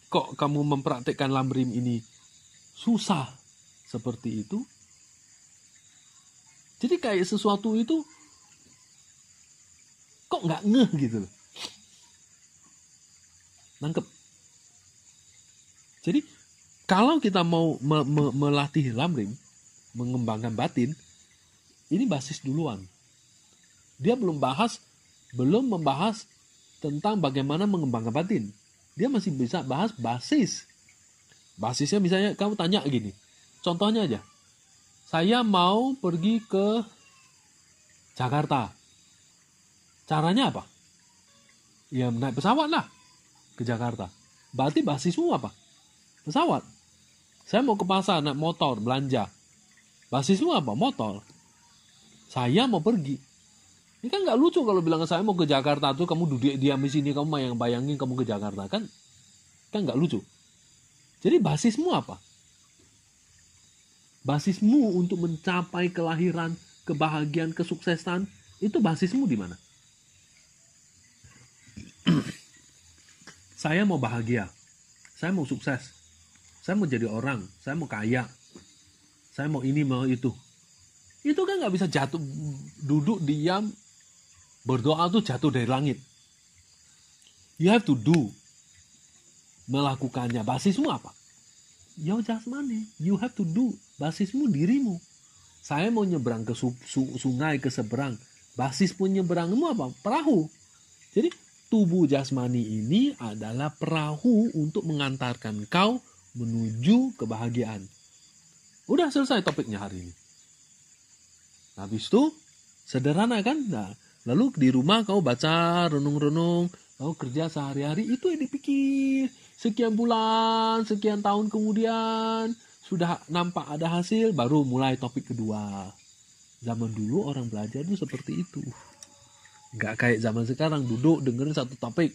kok kamu mempraktekkan lamrim ini susah seperti itu? Jadi kayak sesuatu itu kok nggak ngeh gitu loh. Nangkep. Jadi kalau kita mau melatih lamrim, mengembangkan batin, ini basis duluan. Dia belum membahas tentang bagaimana mengembangkan batin. Dia masih bisa bahas basis. Basisnya misalnya kamu tanya gini. Contohnya aja. Saya mau pergi ke Jakarta. Caranya apa? Ya naik pesawat lah ke Jakarta. Berarti basismu apa? Pesawat. Saya mau ke pasar naik motor belanja. Basismu apa? Motor. Saya mau pergi. Ini kan nggak lucu kalau bilang saya mau ke Jakarta tuh kamu duduk diam di sini, kamu bayangin kamu ke Jakarta kan nggak lucu. Jadi basismu apa? Basismu untuk mencapai kelahiran, kebahagiaan, kesuksesan itu basismu di mana? Saya mau bahagia, saya mau sukses, saya mau jadi orang, saya mau kaya, saya mau ini mau itu. Itu kan nggak bisa jatuh, duduk diam, berdoa tuh jatuh dari langit. You have to do. Melakukannya. Basismu apa? Your jasmani. You have to do. Basismu dirimu. Saya mau nyebrang ke sungai, ke seberang. Basis penyeberangmu apa? Perahu. Jadi tubuh jasmani ini adalah perahu untuk mengantarkan kau menuju kebahagiaan. Udah selesai topiknya hari ini. Habis itu sederhana kan? Nah, lalu di rumah kau baca, renung-renung, kau kerja sehari-hari, itu yang dipikir. Sekian bulan, sekian tahun kemudian, sudah nampak ada hasil, baru mulai topik kedua. Zaman dulu orang belajar itu seperti itu. Nggak kayak zaman sekarang, duduk dengerin satu topik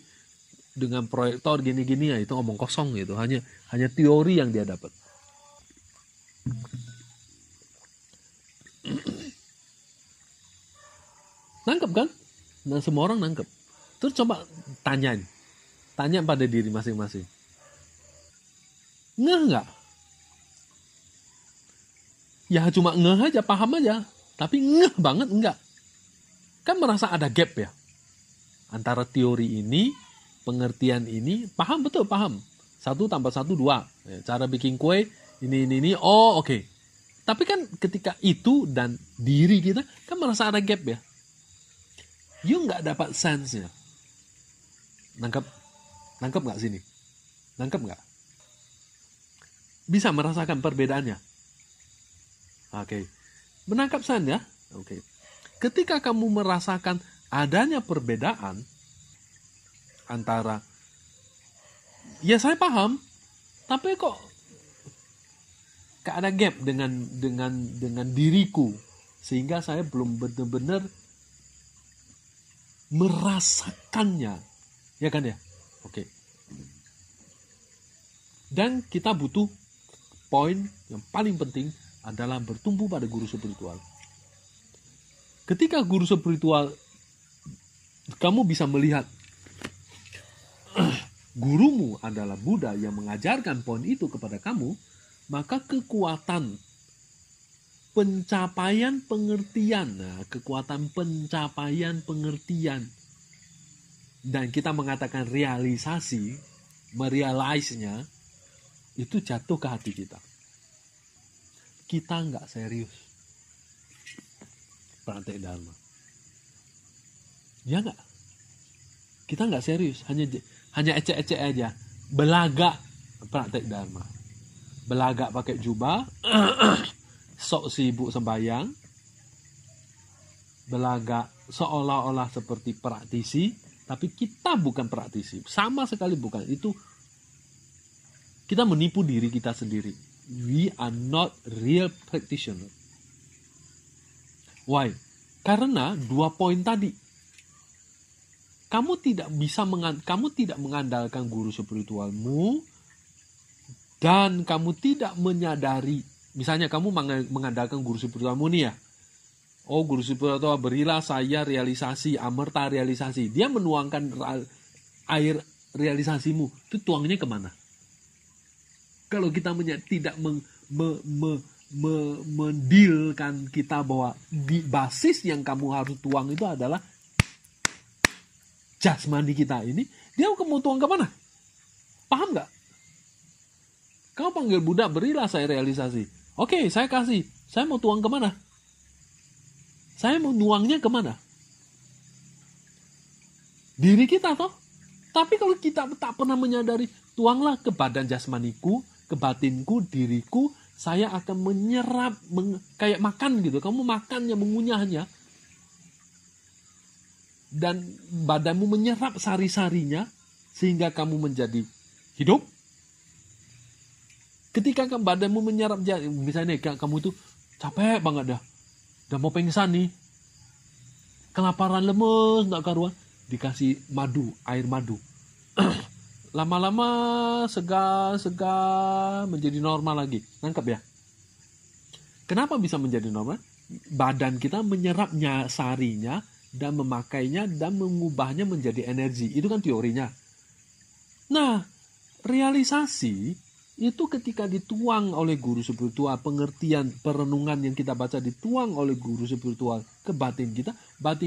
dengan proyektor gini-gini, ya itu omong kosong gitu. Hanya teori yang dia dapat. Nangkep kan? Nah, semua orang nangkep. Terus coba tanya pada diri masing-masing. Ngeh nggak? Ya cuma ngeh aja, paham aja. Tapi ngeh banget enggak. Kan merasa ada gap ya. Antara teori ini, pengertian ini, paham betul, paham. 1 tambah 1, 2. Cara bikin kue, ini. Oh oke. Tapi kan ketika itu dan diri kita, kan merasa ada gap ya. You nggak dapat sense-nya. Nangkep nggak sini? Nangkep nggak? Bisa merasakan perbedaannya? Oke. Menangkap sense ya? Oke. Ketika kamu merasakan adanya perbedaan antara, ya saya paham, tapi kok ada gap dengan diriku, sehingga saya belum benar-benar merasakannya, ya kan ya? Oke. Dan kita butuh poin yang paling penting adalah bertumbuh pada guru spiritual. Ketika guru spiritual, kamu bisa melihat gurumu adalah Buddha yang mengajarkan poin itu kepada kamu, maka kekuatan pencapaian pengertian, dan kita mengatakan realisasi, merealize-nya, itu jatuh ke hati kita. Kita nggak serius praktek Dharma. Ya nggak? Kita nggak serius, hanya ecek-ecek aja. Belagak praktek Dharma. Belagak pakai jubah, sok sibuk sembahyang, belagak seolah-olah seperti praktisi, tapi kita bukan praktisi, sama sekali bukan. Itu kita menipu diri kita sendiri. We are not real practitioner. Why? Karena 2 poin tadi. Kamu tidak mengandalkan guru spiritualmu, dan kamu tidak menyadari. Misalnya kamu mengandalkan guru spiritualmu nih ya. Oh, guru spiritual berilah saya realisasi, amerta realisasi. Dia menuangkan air realisasimu. Itu tuangnya kemana? Kalau kita tidak mendilkan kita bahwa di basis yang kamu harus tuang itu adalah jasmani kita ini, dia mau tuang kemana? Paham nggak? Kau panggil Buddha, berilah saya realisasi. Oke, saya kasih. Saya mau tuang kemana? Saya mau nuangnya kemana? Diri kita toh. Tapi kalau kita tak pernah menyadari, tuanglah ke badan jasmaniku, ke batinku, diriku, saya akan menyerap, kayak makan gitu. Kamu makannya, mengunyahnya, dan badanmu menyerap sari-sarinya, sehingga kamu menjadi hidup. Ketika badanmu menyerap, misalnya kamu tuh capek banget dah mau pingsan nih, kelaparan, lemes, gak karuan, dikasih madu, air madu. Lama-lama segar menjadi normal lagi. Nangkep ya? Kenapa bisa menjadi normal? Badan kita menyerapnya, sarinya, dan memakainya, dan mengubahnya menjadi energi. Itu kan teorinya. Nah, realisasi itu ketika dituang oleh guru spiritual, pengertian, perenungan yang kita baca dituang oleh guru spiritual ke batin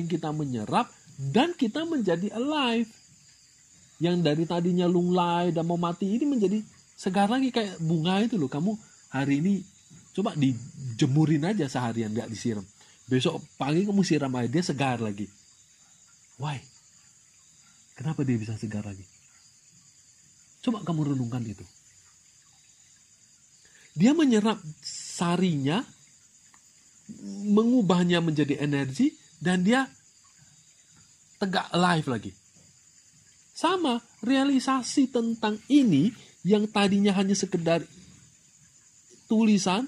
kita menyerap, dan kita menjadi alive. Yang dari tadinya lunglai dan mau mati ini menjadi segar lagi, kayak bunga itu loh. Kamu hari ini coba dijemurin aja seharian, gak disiram. Besok pagi kamu siram air, dia segar lagi. Why? Kenapa dia bisa segar lagi? Coba kamu renungkan itu. Dia menyerap sarinya, mengubahnya menjadi energi, dan dia tegak alive lagi. Sama, realisasi tentang ini yang tadinya hanya sekedar tulisan,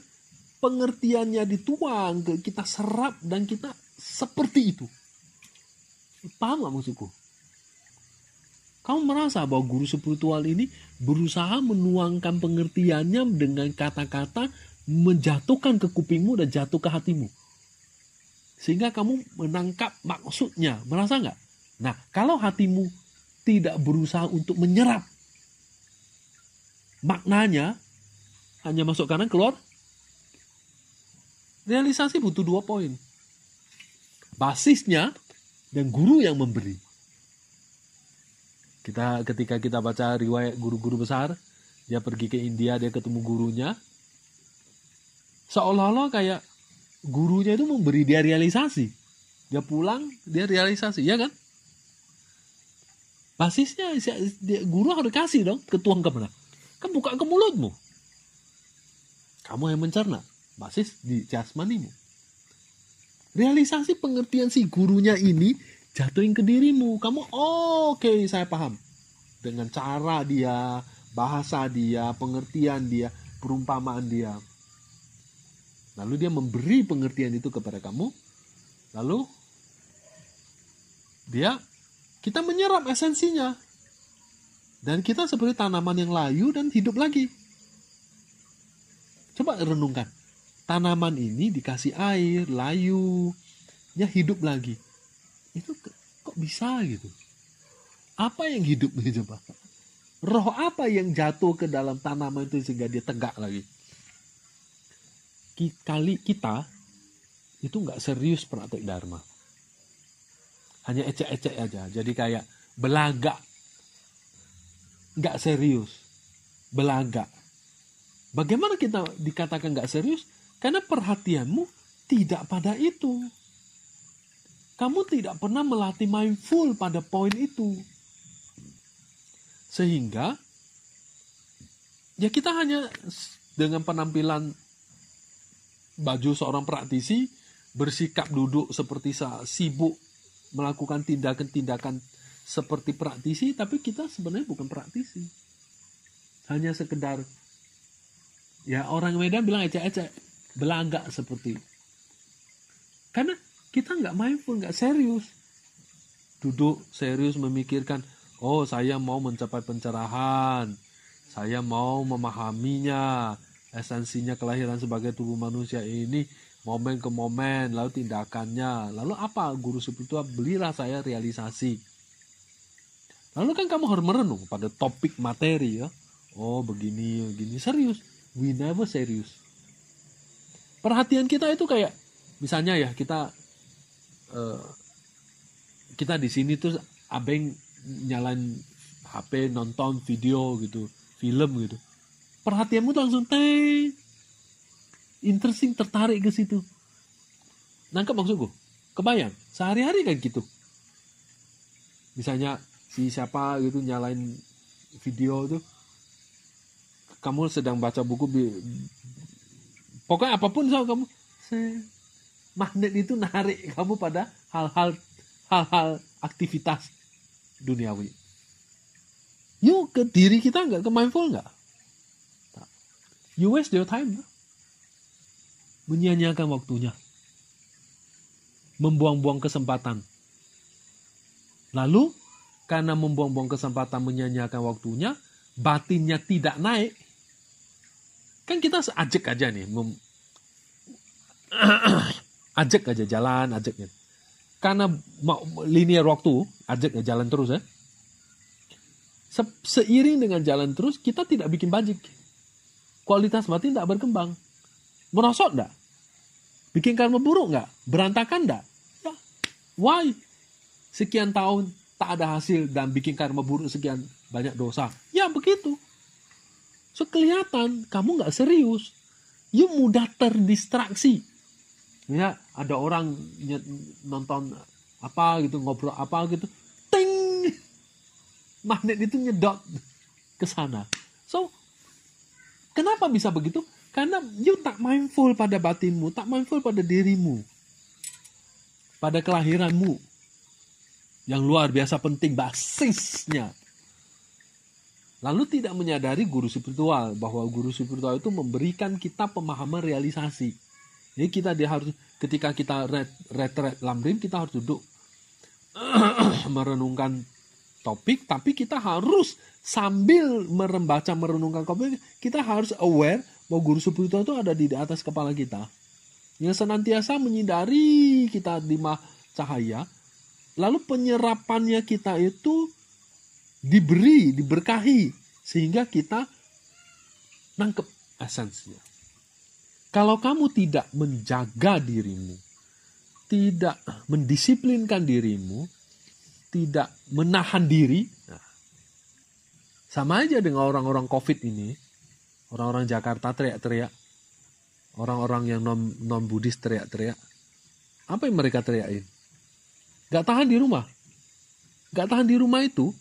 pengertiannya dituang ke kita, serap, dan kita seperti itu. Paham gak maksudku? Kamu merasa bahwa guru spiritual ini berusaha menuangkan pengertiannya dengan kata-kata, menjatuhkan ke kupingmu dan jatuh ke hatimu. Sehingga kamu menangkap maksudnya. Merasa gak? Nah, kalau hatimu tidak berusaha untuk menyerap maknanya, hanya masuk kanan keluar, realisasi butuh 2 poin. Basisnya dan guru yang memberi. Ketika kita baca riwayat guru-guru besar, dia pergi ke India, dia ketemu gurunya, seolah-olah kayak gurunya itu memberi dia realisasi. Dia pulang, dia realisasi, ya kan? Basisnya guru harus kasih dong, ketuang kemana? Kan buka ke mulutmu. Kamu yang mencerna, basis di jasmanimu. Realisasi pengertian si gurunya ini jatuhin ke dirimu. Kamu oke, saya paham. Dengan cara dia, bahasa dia, pengertian dia, perumpamaan dia. Lalu dia memberi pengertian itu kepada kamu. Lalu kita menyerap esensinya. Dan kita seperti tanaman yang layu dan hidup lagi. Coba renungkan. Tanaman ini dikasih air, layu, ya hidup lagi. Itu kok bisa gitu? Apa yang hidup nih coba? Roh apa yang jatuh ke dalam tanaman itu sehingga dia tegak lagi? Kali kita itu nggak serius praktek dharma. Hanya ecek-ecek aja. Jadi kayak belagak. Nggak serius. Belagak. Bagaimana kita dikatakan nggak serius? Karena perhatianmu tidak pada itu. Kamu tidak pernah melatih mindful pada poin itu. Sehingga ya kita hanya dengan penampilan baju seorang praktisi, bersikap duduk seperti sibuk melakukan tindakan-tindakan seperti praktisi, tapi kita sebenarnya bukan praktisi. Hanya sekedar, ya orang Medan bilang ecek-ecek, belagak seperti. Karena kita nggak mindful, nggak serius. Duduk serius memikirkan, oh saya mau mencapai pencerahan, saya mau memahaminya, esensinya kelahiran sebagai tubuh manusia ini, momen ke momen, lalu tindakannya, lalu apa guru spiritual belilah saya realisasi. Lalu kan kamu harus merenung pada topik materi ya. Oh begini, serius. We never serius. Perhatian kita itu kayak, misalnya ya kita di sini tuh abeng nyalain HP nonton video gitu, film gitu. Perhatianmu tuh langsung interesting, tertarik ke situ. Nangkep maksudku? Kebayang? Sehari-hari kan gitu. Misalnya si siapa gitu nyalain video tuh, kamu sedang baca buku, pokoknya apapun sama kamu, magnet itu narik kamu pada hal-hal aktivitas duniawi. Yuk ke diri kita nggak, ke mindful nggak? You waste your time, menyia-nyiakan waktunya, membuang-buang kesempatan. Lalu karena membuang-buang kesempatan, menyia-nyiakan waktunya, batinnya tidak naik. Kan kita ajak aja nih, ajak aja jalan, ajak gitu. Karena linear waktu, ajak ya jalan terus ya. Seiring dengan jalan terus, kita tidak bikin bajik. Kualitas batin tidak berkembang. Merosot enggak? Bikin karma buruk enggak? Berantakan enggak? Ya. Why? Sekian tahun tak ada hasil dan bikin karma buruk sekian banyak dosa. Ya begitu. So kelihatan kamu nggak serius. You mudah terdistraksi. Ya ada orang nonton apa gitu, ngobrol apa gitu, ting, magnet itu nyedot ke sana. So kenapa bisa begitu? Karena you tak mindful pada batinmu, tak mindful pada dirimu, pada kelahiranmu. Yang luar biasa penting, basisnya. Lalu tidak menyadari guru spiritual, bahwa guru spiritual itu memberikan kita pemahaman realisasi. Jadi ketika kita retret lamrim, kita harus duduk merenungkan topik, tapi kita harus sambil merenungkan topik, kita harus aware bahwa guru spiritual itu ada di atas kepala kita, yang senantiasa menyinari kita di cahaya, Lalu penyerapannya kita itu diberkahi, sehingga kita nangkep esensinya. Kalau kamu tidak menjaga dirimu, tidak mendisiplinkan dirimu, tidak menahan diri, sama aja dengan orang-orang COVID ini, orang-orang Jakarta teriak-teriak, orang-orang yang non-Buddhis teriak-teriak. Apa yang mereka teriakin? Gak tahan di rumah. Gak tahan di rumah itu,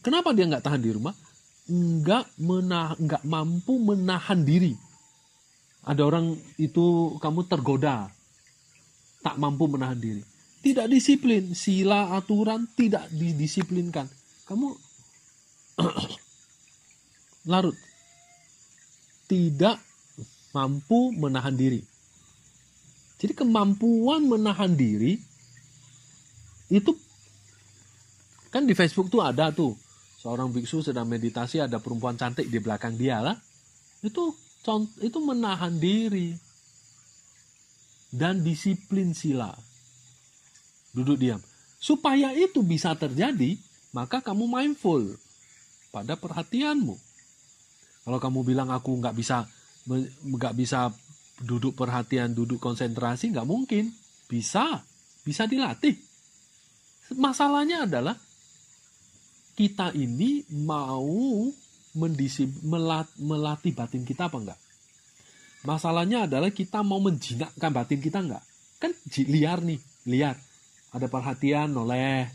kenapa dia gak tahan di rumah? Nggak mampu menahan diri. Ada orang itu kamu tergoda, tak mampu menahan diri. Tidak disiplin, sila aturan tidak didisiplinkan. Kamu larut. Tidak mampu menahan diri. Jadi kemampuan menahan diri itu kan di Facebook tuh ada tuh. Seorang biksu sedang meditasi, ada perempuan cantik di belakang dia lah. Itu menahan diri. Dan disiplin sila. Duduk diam. Supaya itu bisa terjadi, maka kamu mindful pada perhatianmu. Kalau kamu bilang aku nggak bisa duduk perhatian, duduk konsentrasi, nggak mungkin. Bisa dilatih. Masalahnya adalah kita ini mau melatih batin kita apa enggak? Masalahnya adalah kita mau menjinakkan batin kita enggak? Kan liar. Ada perhatian, noleh.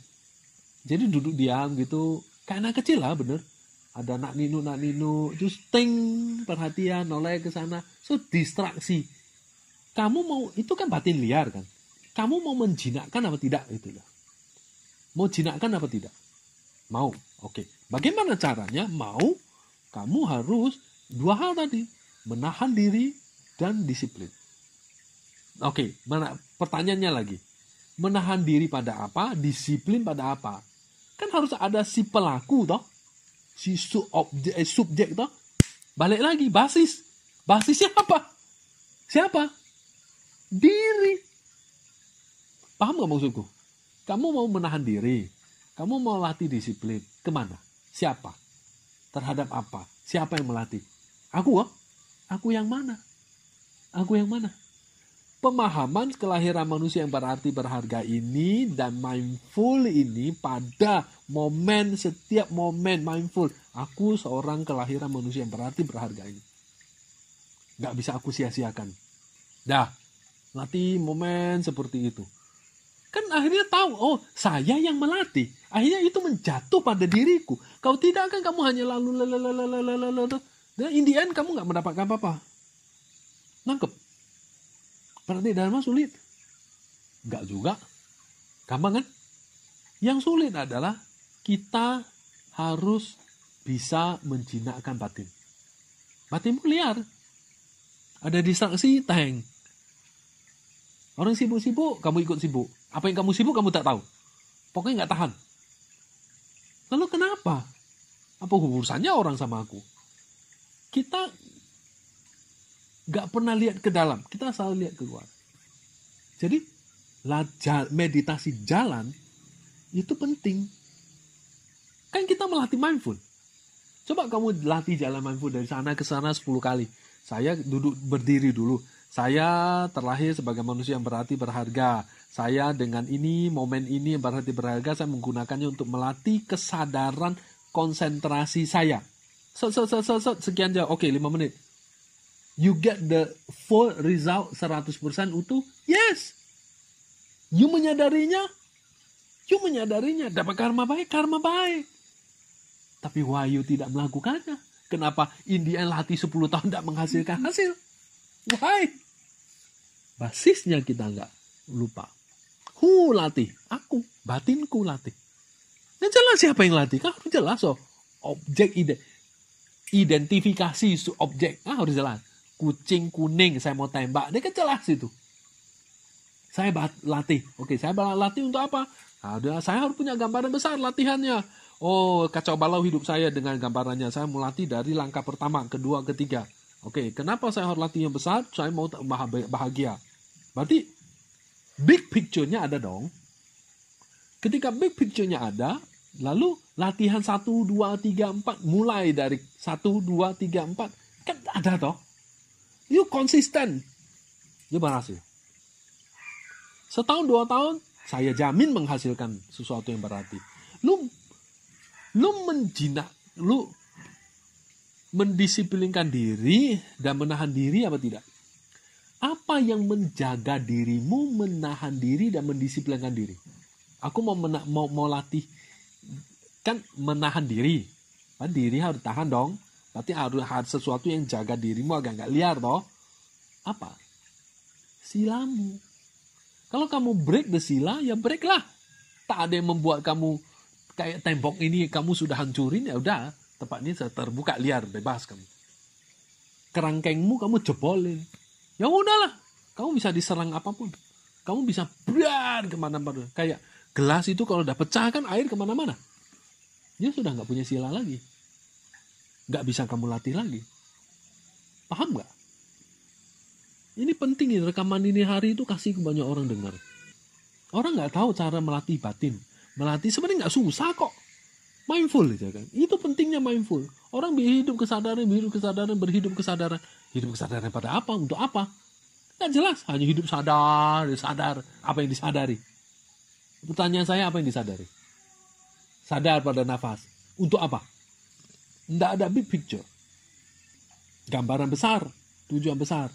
Jadi duduk diam gitu, kayak anak kecil lah bener. Ada nak ninu, terus ting, perhatian, noleh ke sana. So distraksi. Kamu mau, itu kan batin liar kan? Kamu mau menjinakkan apa tidak? Itulah. Mau jinakkan apa tidak? Mau. Oke. Bagaimana caranya? Mau. Kamu harus dua hal tadi. Menahan diri dan disiplin. Oke. Pertanyaannya lagi. Menahan diri pada apa? Disiplin pada apa? Kan harus ada si pelaku toh. Si subjek toh. Balik lagi. Basis. Basisnya apa? Siapa? Diri. Paham gak maksudku? Kamu mau menahan diri. Kamu mau latih disiplin. Kemana? Siapa? Terhadap apa? Siapa yang melatih? Aku kok? Aku yang mana? Aku yang mana? Pemahaman kelahiran manusia yang berarti berharga ini dan mindful ini pada setiap momen mindful. Aku seorang kelahiran manusia yang berarti berharga ini. Gak bisa aku sia-siakan. Dah, latih momen seperti itu. Kan akhirnya tahu, oh saya yang melatih. Akhirnya itu menjatuh pada diriku. Kalau tidak kan kamu hanya lalu. Dan in the end kamu gak mendapatkan apa-apa. Nangkep. Berarti dharma sulit. Gak juga. Gampang kan? Yang sulit adalah kita harus bisa menjinakkan batin. Batinmu liar. Ada distraksi, tank. Orang sibuk-sibuk, kamu ikut sibuk. Apa yang kamu sibuk, kamu tak tahu. Pokoknya nggak tahan. Lalu kenapa? Apa urusannya orang sama aku? Kita nggak pernah lihat ke dalam. Kita selalu lihat keluar. Jadi, meditasi jalan itu penting. Kan kita melatih mindful. Coba kamu latih jalan mindful dari sana ke sana 10 kali. Saya berdiri dulu. Saya terlahir sebagai manusia yang berarti berharga. Saya dengan ini, momen ini yang berarti berharga, saya menggunakannya untuk melatih kesadaran konsentrasi saya. Sekian jauh. Oke, 5 menit. You get the full result 100% utuh? Yes. You menyadarinya? Dapat karma baik. Tapi why you tidak melakukannya? Kenapa Indian latih 10 tahun tidak menghasilkan hasil? Why? Basisnya kita nggak lupa. Who latih? Aku. Batinku latih. Nah jelas siapa yang latih? Kan harus jelas. Objek identifikasi objek. Harus jelas. Kucing kuning saya mau tembak. Dia kan jelas itu. Saya latih. Oke, saya latih untuk apa? Nah, saya harus punya gambaran besar latihannya. Oh, kacau balau hidup saya dengan gambarannya. Saya mau latih dari langkah pertama, kedua, ketiga. Oke, kenapa saya harus latih yang besar? Saya mau bahagia. Berarti big picture-nya ada dong. Ketika big picture-nya ada, lalu latihan 1, 2, 3, 4, mulai dari 1, 2, 3, 4, kan ada toh. Yuk konsisten, dia berhasil. Setahun 2 tahun, saya jamin menghasilkan sesuatu yang berarti. Lu mendisiplinkan diri dan menahan diri apa tidak? Apa yang menjaga dirimu menahan diri dan mendisiplinkan diri? Aku mau latih kan menahan diri. Kan diri harus tahan dong. Berarti harus sesuatu yang jaga dirimu agar nggak liar toh. Apa? Silamu. Kalau kamu break the sila, ya break lah. Tak ada yang membuat kamu kayak tembok ini kamu sudah hancurin, ya udah. Tempat ini terbuka liar, bebas kamu. Kerangkengmu kamu jebolin. Ya udahlah. Kamu bisa diserang apapun. Kamu bisa beran kemana-mana. Kayak gelas itu kalau udah pecah kan air kemana-mana. Dia sudah nggak punya sila lagi. Nggak bisa kamu latih lagi. Paham nggak? Ini penting ya, rekaman ini hari itu kasih ke banyak orang dengar. Orang nggak tahu cara melatih batin. Melatih sebenarnya nggak susah kok. Mindful aja kan. Itu pentingnya mindful. Orang berhidup kesadaran. Hidup kesadaran pada apa? Untuk apa? Nggak jelas. Hanya hidup sadar. Apa yang disadari? Pertanyaan saya, apa yang disadari? Sadar pada nafas. Untuk apa? Nggak ada big picture. Gambaran besar. Tujuan besar.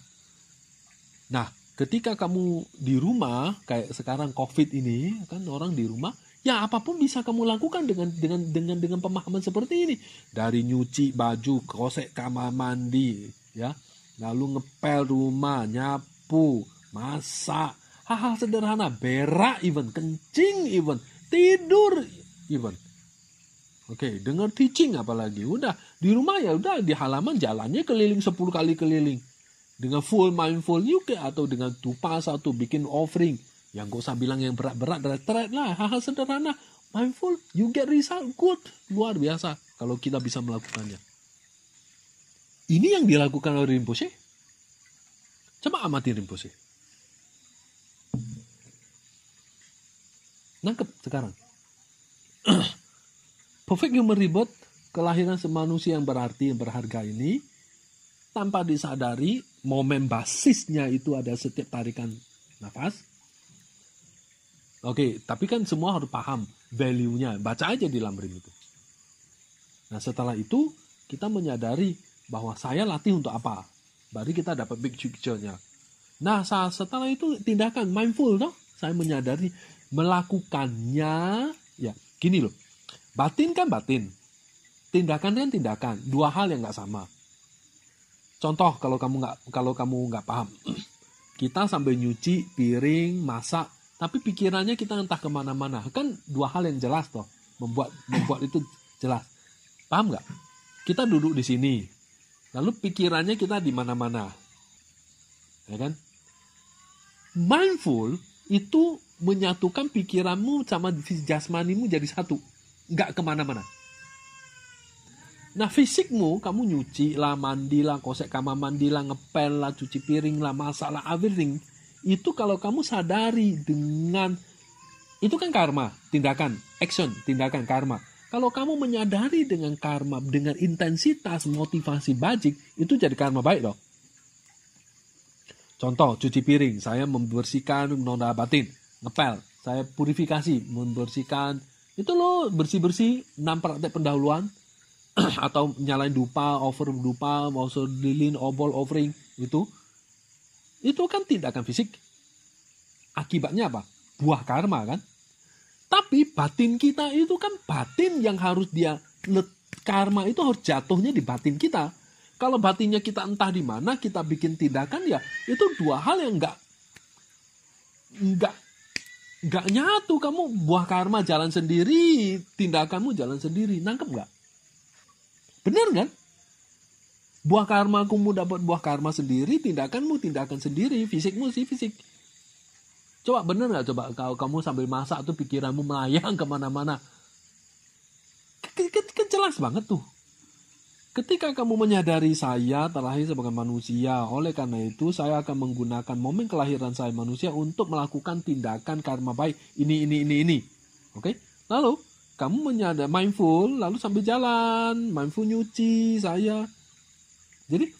Nah, ketika kamu di rumah, kayak sekarang COVID ini, kan orang di rumah, ya apapun bisa kamu lakukan dengan pemahaman seperti ini. Dari nyuci baju, kosek kamar mandi, ya, lalu ngepel rumah, nyapu, masak, hal-hal sederhana, berak even, kencing even, tidur even. Oke, dengar teaching apalagi. Udah di rumah ya udah di halaman jalannya keliling 10 kali keliling. Dengan full mindful juga atau dengan tupas atau bikin offering. Yang gak usah bilang yang berat-berat, retret lah. Hal-hal sederhana. Mindful, you get result, good. Luar biasa kalau kita bisa melakukannya. Ini yang dilakukan oleh Rinpoche. Coba amati Rinpoche. Nangkep sekarang. Perfect Human Rebirth, kelahiran semanusia yang berarti, yang berharga ini, tanpa disadari, momen basisnya itu ada setiap tarikan nafas. Oke, tapi kan semua harus paham value-nya. Baca aja di Lamrim itu. Nah, setelah itu, kita menyadari bahwa saya latih untuk apa. Baru kita dapat big picture-nya. Nah, setelah itu tindakan mindful, toh. Saya menyadari melakukannya. Ya, gini loh. Batin kan batin. Tindakan kan tindakan. Dua hal yang nggak sama. Contoh kalau kamu nggak paham, kita sambil nyuci piring, masak, tapi pikirannya kita entah kemana-mana. Kan dua hal yang jelas toh, membuat itu jelas. Paham nggak? Kita duduk di sini, lalu pikirannya kita di mana-mana, ya kan? Mindful itu menyatukan pikiranmu sama jasmanimu jadi satu, nggak kemana-mana. Nah fisikmu, kamu nyuci lah, mandi lah, kosek kamar mandi lah, ngepel lah, cuci piring lah, masak lah, everything. Itu kalau kamu sadari dengan, itu kan karma, tindakan, action, tindakan, karma. Kalau kamu menyadari dengan karma, dengan intensitas, motivasi bajik, itu jadi karma baik dong. Contoh, cuci piring, saya membersihkan noda batin, ngepel, saya purifikasi, membersihkan, itu loh bersih-bersih, 6 praktek pendahuluan, atau nyalain dupa, offer dupa, mau lilin, obol, offering, itu kan tindakan fisik. Akibatnya apa? Buah karma kan. Tapi batin kita itu kan batin yang harus karma itu harus jatuhnya di batin kita. Kalau batinnya kita entah di mana, kita bikin tindakan, ya itu dua hal yang nggak nyatu. Kamu buah karma jalan sendiri, tindakanmu jalan sendiri. Nangkep nggak? Benar kan? Buah karma, kamu dapat buah karma sendiri, tindakanmu tindakan sendiri, fisikmu sih fisik. Coba benar nggak? Coba kalau kamu sambil masak tuh pikiranmu melayang kemana-mana. Kan jelas banget tuh. Ketika kamu menyadari saya terlahir sebagai manusia, oleh karena itu saya akan menggunakan momen kelahiran saya manusia untuk melakukan tindakan karma baik ini. Oke, lalu kamu menyadari mindful, lalu sambil jalan, mindful nyuci saya. Jadi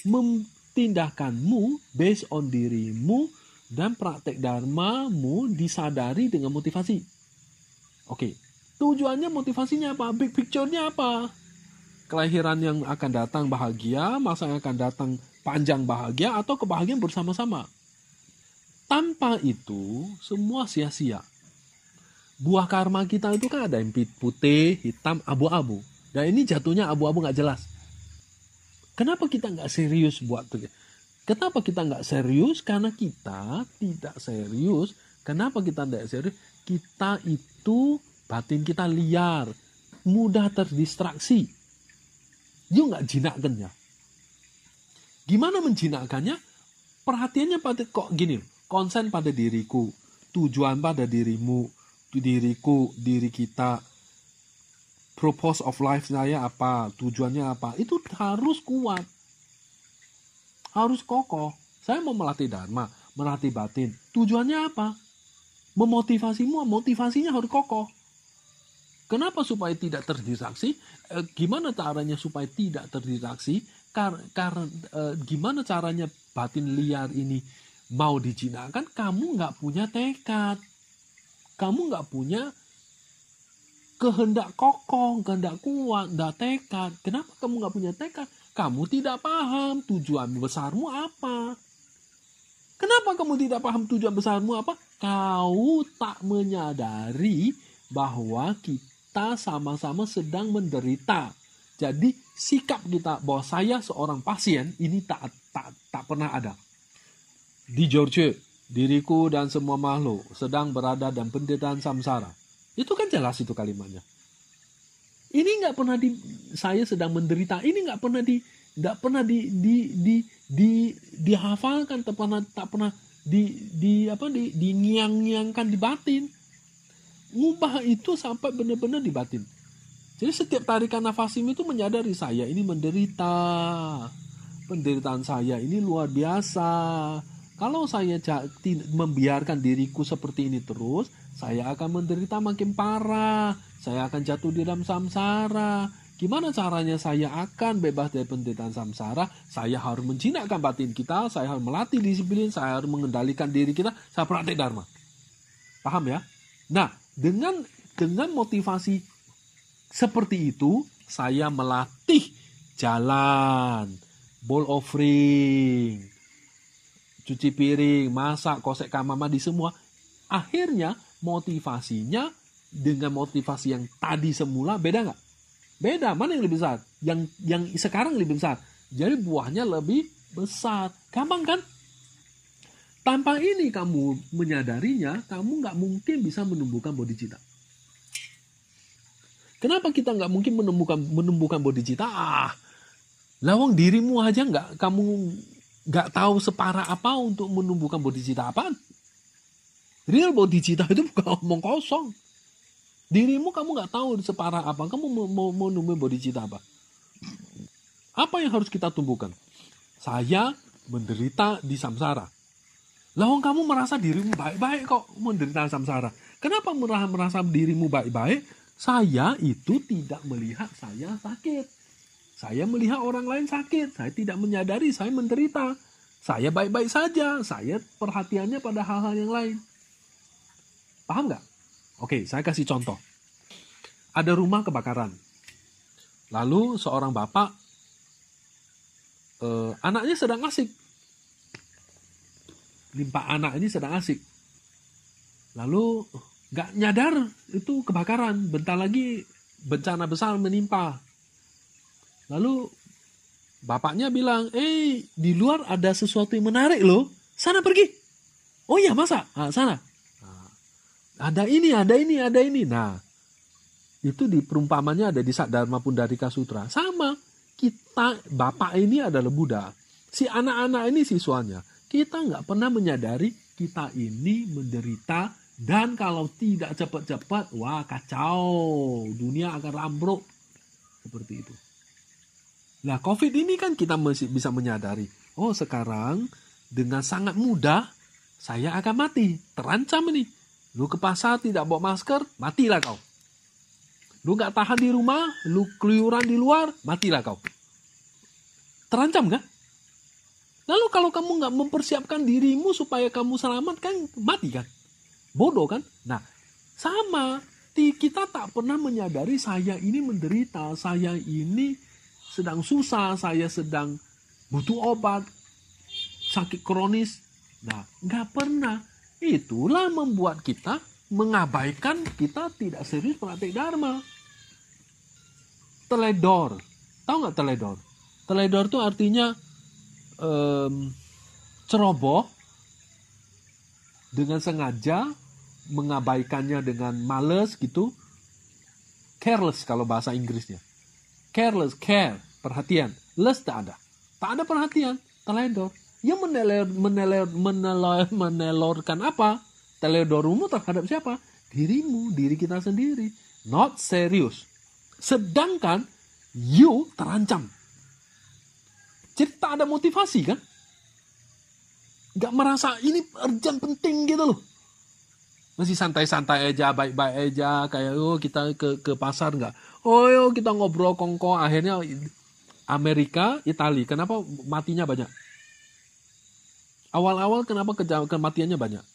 tindakanmu based on dirimu dan praktek dharmamu disadari dengan motivasi. Oke, tujuannya motivasinya apa? Big picture-nya apa? Kelahiran yang akan datang bahagia, masa yang akan datang panjang bahagia, atau kebahagiaan bersama-sama. Tanpa itu, semua sia-sia. Buah karma kita itu kan ada yang putih, hitam, abu-abu. Dan ini jatuhnya abu-abu nggak jelas. Kenapa kita nggak serius buat itu? Kenapa kita nggak serius? Karena kita tidak serius. Kenapa kita tidak serius? Kita itu, batin kita liar. Mudah terdistraksi. You nggak jinakkannya. Gimana menjinakkannya? Perhatiannya pada kok gini. Konsen pada diriku. Tujuan pada dirimu. Diriku, diri kita. Purpose of life saya apa? Tujuannya apa? Itu harus kuat. Harus kokoh. Saya mau melatih dharma, melatih batin. Tujuannya apa? Memotivasimu, motivasinya harus kokoh. Kenapa supaya tidak terdistraksi? Gimana caranya supaya tidak terdistraksi? Karena gimana caranya batin liar ini mau dijinakkan? Kamu nggak punya tekad. Kamu nggak punya kehendak kokoh, kehendak kuat, nggak tekad. Kenapa kamu nggak punya tekad? Kamu tidak paham tujuan besarmu apa. Kenapa kamu tidak paham tujuan besarmu apa? Kau tak menyadari bahwa kita sama-sama sedang menderita. Jadi sikap kita bahwa saya seorang pasien ini tak pernah ada. Di George, diriku dan semua makhluk sedang berada dalam penderitaan samsara. Itu kan jelas itu kalimatnya. Ini nggak pernah saya sedang menderita. Ini nggak pernah dihafalkan, tak pernah dingiang-ngiangkan di batin. Ngubah itu sampai benar-benar di batin. Jadi setiap tarikan nafas itu menyadari saya ini menderita. Penderitaan saya ini luar biasa. Kalau saya membiarkan diriku seperti ini terus, saya akan menderita makin parah. Saya akan jatuh di dalam samsara. Gimana caranya saya akan bebas dari penderitaan samsara? Saya harus menjinakkan batin kita, saya harus melatih disiplin, saya harus mengendalikan diri kita, saya praktek dharma. Paham ya? Nah, dengan motivasi seperti itu, saya melatih jalan, bowl offering, cuci piring, masak, kosek kamar mandi semua. Akhirnya motivasinya dengan motivasi yang tadi semula beda nggak? Beda. Mana yang lebih besar? Yang sekarang lebih besar. Jadi buahnya lebih besar. Gampang kan? Tanpa ini kamu menyadarinya, kamu nggak mungkin bisa menumbuhkan bodhicitta. Kenapa kita nggak mungkin menumbuhkan bodhicitta? Lawang dirimu aja kamu nggak tahu separah apa untuk menumbuhkan bodhicitta apaan? Real bodhicitta itu bukan omong kosong. Dirimu kamu nggak tahu separah apa. Kamu mau numbuhin bodhicitta apa? Apa yang harus kita tumbuhkan? Saya menderita di samsara. Lawang kamu merasa dirimu baik-baik kok menderita samsara. Kenapa merasa dirimu baik-baik? Saya itu tidak melihat saya sakit. Saya melihat orang lain sakit. Saya tidak menyadari saya menderita. Saya baik-baik saja. Saya perhatiannya pada hal-hal yang lain. Paham nggak? Oke, saya kasih contoh. Ada rumah kebakaran. Lalu seorang bapak, anaknya sedang asik. Limpa anak ini sedang asik. Lalu nggak nyadar itu kebakaran. Bentar lagi bencana besar menimpa. Lalu bapaknya bilang, di luar ada sesuatu yang menarik loh. Sana pergi. Oh iya, masa? Sana. Ada ini. Nah, itu di perumpamannya ada di Saddharma Pundarika Sutra. Sama, kita, bapak ini adalah Buddha. Si anak-anak ini siswanya. Kita nggak pernah menyadari kita ini menderita. Dan kalau tidak cepat-cepat, wah kacau. Dunia akan rambruk. Seperti itu. Nah, COVID ini kan kita masih bisa menyadari. Oh, sekarang dengan sangat mudah, saya akan mati. Terancam ini. Lu ke pasar tidak bawa masker, matilah kau. Lu gak tahan di rumah, lu keluyuran di luar, matilah kau. Terancam kan? Lalu kalau kamu gak mempersiapkan dirimu supaya kamu selamat kan, mati kan? Bodoh kan? Nah, sama. Kita tak pernah menyadari saya ini menderita, saya ini sedang susah, saya sedang butuh obat, sakit kronis. Nah, gak pernah. Itulah membuat kita mengabaikan, kita tidak serius praktek Dharma. Teledor. Tahu nggak teledor? Teledor itu artinya ceroboh dengan sengaja, mengabaikannya dengan males gitu. Careless kalau bahasa Inggrisnya. Careless, care, perhatian. Less tak ada. Tak ada perhatian, teledor. Yang menelorkan apa? Teledormu terhadap siapa? Dirimu, diri kita sendiri. Not serious. Sedangkan you terancam. Jadi tak ada motivasi kan? Gak merasa ini urgent penting gitu loh. Masih santai-santai aja, baik-baik aja. Kayak kita ke pasar gak? Kita ngobrol kongko. Akhirnya Amerika, Italia. Kenapa matinya banyak? Awal-awal kenapa kematiannya banyak?